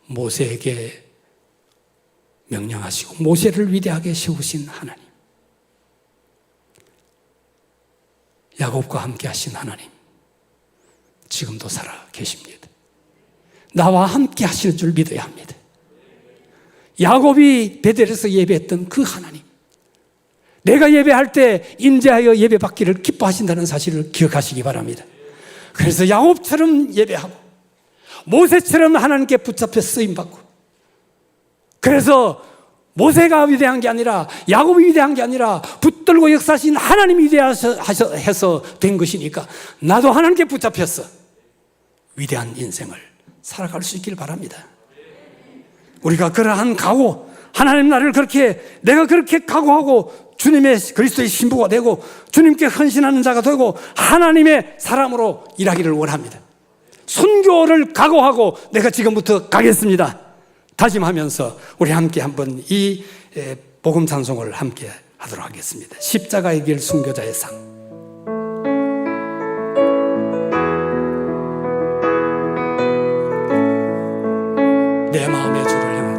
모세에게 명령하시고 모세를 위대하게 세우신 하나님, 야곱과 함께 하신 하나님, 지금도 살아 계십니다. 나와 함께 하시는 줄 믿어야 합니다. 야곱이 베델에서 예배했던 그 하나님, 내가 예배할 때 임재하여 예배받기를 기뻐하신다는 사실을 기억하시기 바랍니다. 그래서 야곱처럼 예배하고 모세처럼 하나님께 붙잡혀 쓰임받고, 그래서 모세가 위대한 게 아니라 야곱이 위대한 게 아니라 붙들고 역사하신 하나님이 위대해서 된 것이니까 나도 하나님께 붙잡혔어 위대한 인생을 살아갈 수 있길 바랍니다. 우리가 그러한 각오, 하나님 나를 그렇게, 내가 그렇게 각오하고 주님의 그리스도의 신부가 되고 주님께 헌신하는 자가 되고 하나님의 사람으로 일하기를 원합니다. 순교를 각오하고 내가 지금부터 가겠습니다 다짐하면서 우리 함께 한번 이 복음 찬송을 함께 하도록 하겠습니다. 십자가의 길 순교자의 상. 내 마음의 주를 향한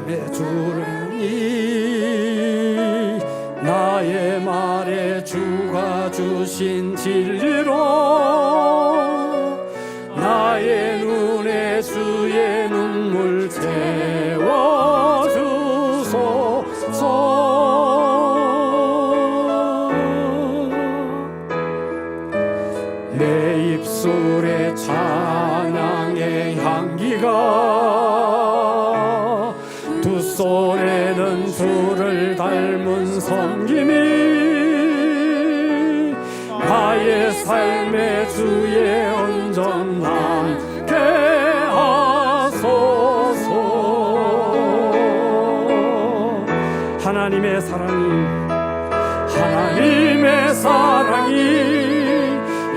내 주를 나의 말에 주가 주신 진리로 나의 눈에 주의 눈물 채워주소서. 내 입술에 찬양의 향기가 두 손에는 주를 닮은 섬김이 나의 삶의 주의 온전함 하소서. 하나님의 사랑이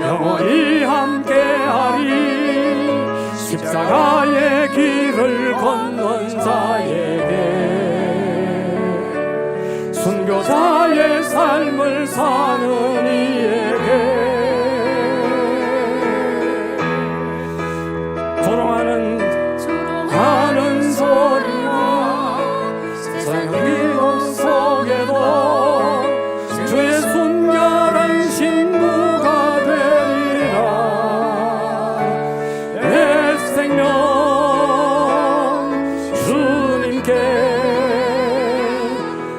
영원히 함께하리. 십자가의 길을 건넌 자에게 순교자의 삶을 사는 이에게 조롱하는 소리와 세상 위험 속에도 주의 순결한 신부가 되리라. 내 생명 주님께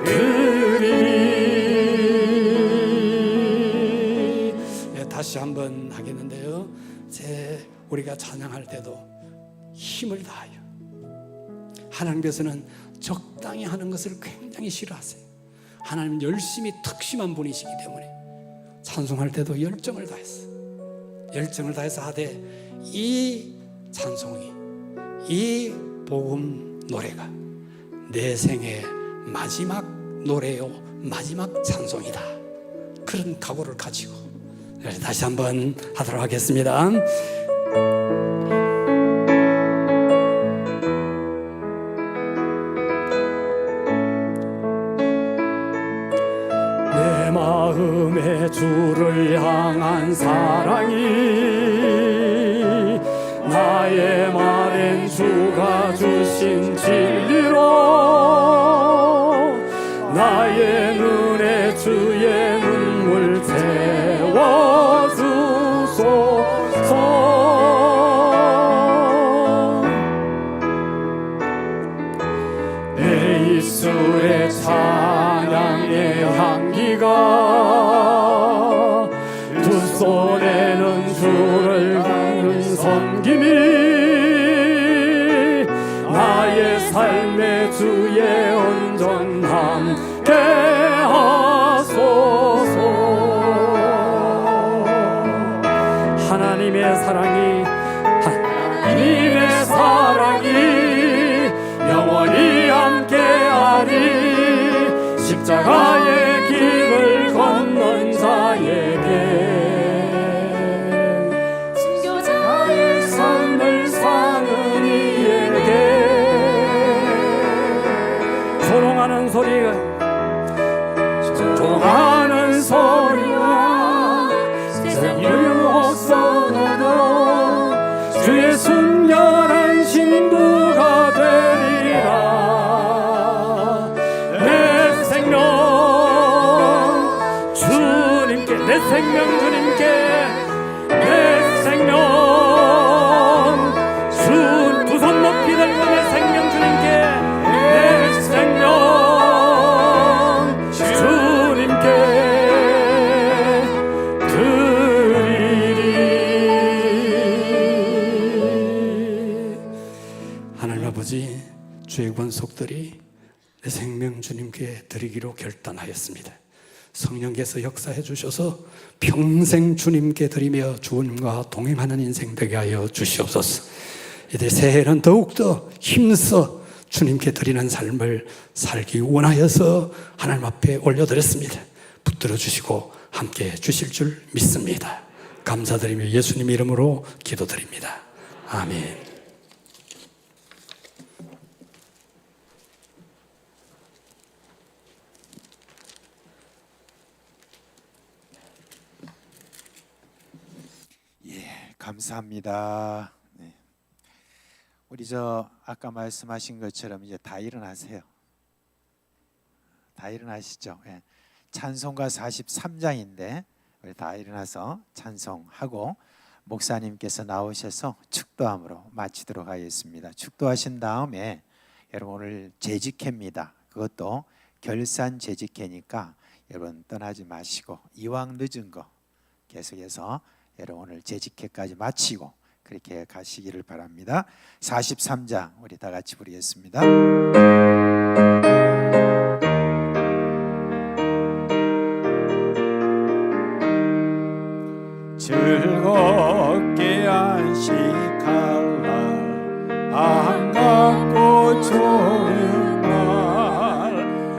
드리리. 다시 한번 하겠는데요, 우리가 찬양할 때도 힘을 다하여, 하나님께서는 적당히 하는 것을 굉장히 싫어하세요. 하나님은 열심히 특심한 분이시기 때문에 찬송할 때도 열정을 다해서 하되 이 찬송이, 이 복음 노래가 내 생의 마지막 노래요, 마지막 찬송이다, 그런 각오를 가지고 다시 한번 하도록 하겠습니다. 내 마음의 주를 향한 사랑이 나의 말엔 주가 주신 진리로 나의 눈에 주의 눈물 채워주소서. 내 입술에 찬양의 향기가 두 손에는 주를 닮은 섬김이 나의 삶의 주의 온전함 깨하소서. 하나님 하나님의 사랑이 영원히 함께하리. 십자가의 길을 건넌 자에게, 순교자의 삶을 사는 이에게 조롱하는 소리가 세상을 혹서나도 주의 순결한 신부가 되리라. 내 생명 주님께, 내 생명 주님께, 내 생명 두 손 높이 들고 내 생명 주님께, 내 생명 주님께 드리리. 하나님 아버지, 주의 권속들이 내 생명 주님께 드리기로 결단하였습니다. 성령께서 역사해 주셔서 평생 주님께 드리며 주님과 동행하는 인생 되게 하여 주시옵소서. 이제 새해는 더욱더 힘써 주님께 드리는 삶을 살기 원하여서 하나님 앞에 올려드렸습니다. 붙들어 주시고 함께 주실 줄 믿습니다. 감사드리며 예수님 이름으로 기도드립니다. 아멘. 감사합니다. 네. 우리 아까 말씀하신 것처럼 이제 다 일어나세요. 다 일어나시죠. 예. 찬송가 43장인데 우리 다 일어나서 찬송하고 목사님께서 나오셔서 축도함으로 마치도록 하겠습니다. 축도하신 다음에 여러분 오늘 재직회입니다. 그것도 결산 재직회니까 여러분 떠나지 마시고 이왕 늦은 거 계속해서 여러분 오늘 재직회까지 마치고 그렇게 가시기를 바랍니다. 43장 우리 다 같이 부르겠습니다. 즐겁게 안식할 날, 반갑고 좋은 날,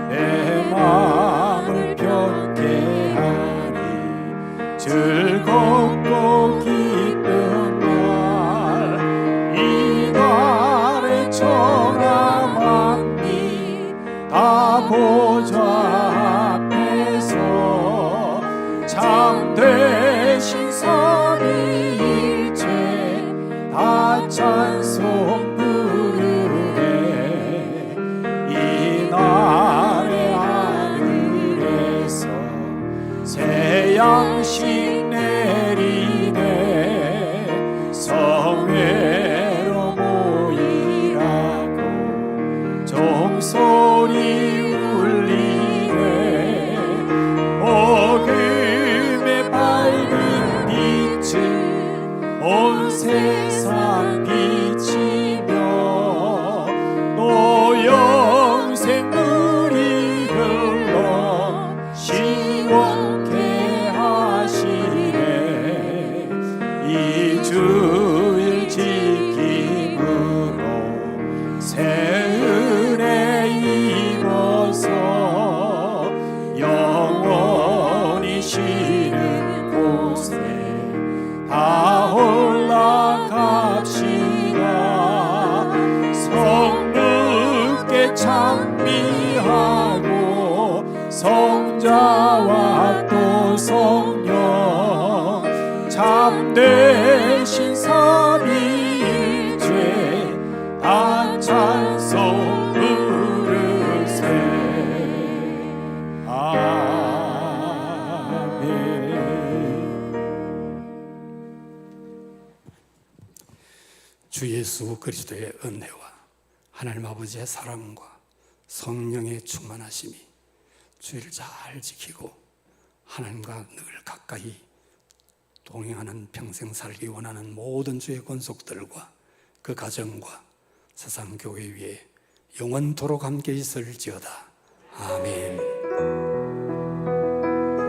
내 마음을 편케 하리. 즐겁고 기쁜 날, 이 날의 천하만미 다 보좌 앞에서 참되신 삼위일체 다 찬송 부르네. 이 날의 하늘에서 새 양식 내리네. 성회로 모이라고 종소리 울리네. 복음의 밝은 빛을 온 세상 비치며 또 영생 물이 흘러 시원케 하시네. 이 주일 지킴으로 새 은혜 입어서 영원히 쉬는 곳에 다 올라갑시다. 성령께 찬미하고 성자와 또 성령 참되신 삼위일체 다 찬송 부르세. 주 예수 그리스도의 은혜와 하나님 아버지의 사랑과 성령의 충만하심이 주의를 잘 지키고 하나님과 늘 가까이 동행하는 평생 살기 원하는 모든 주의 권속들과 그 가정과 세상 교회 위에 영원토록 함께 있을지어다. 아멘.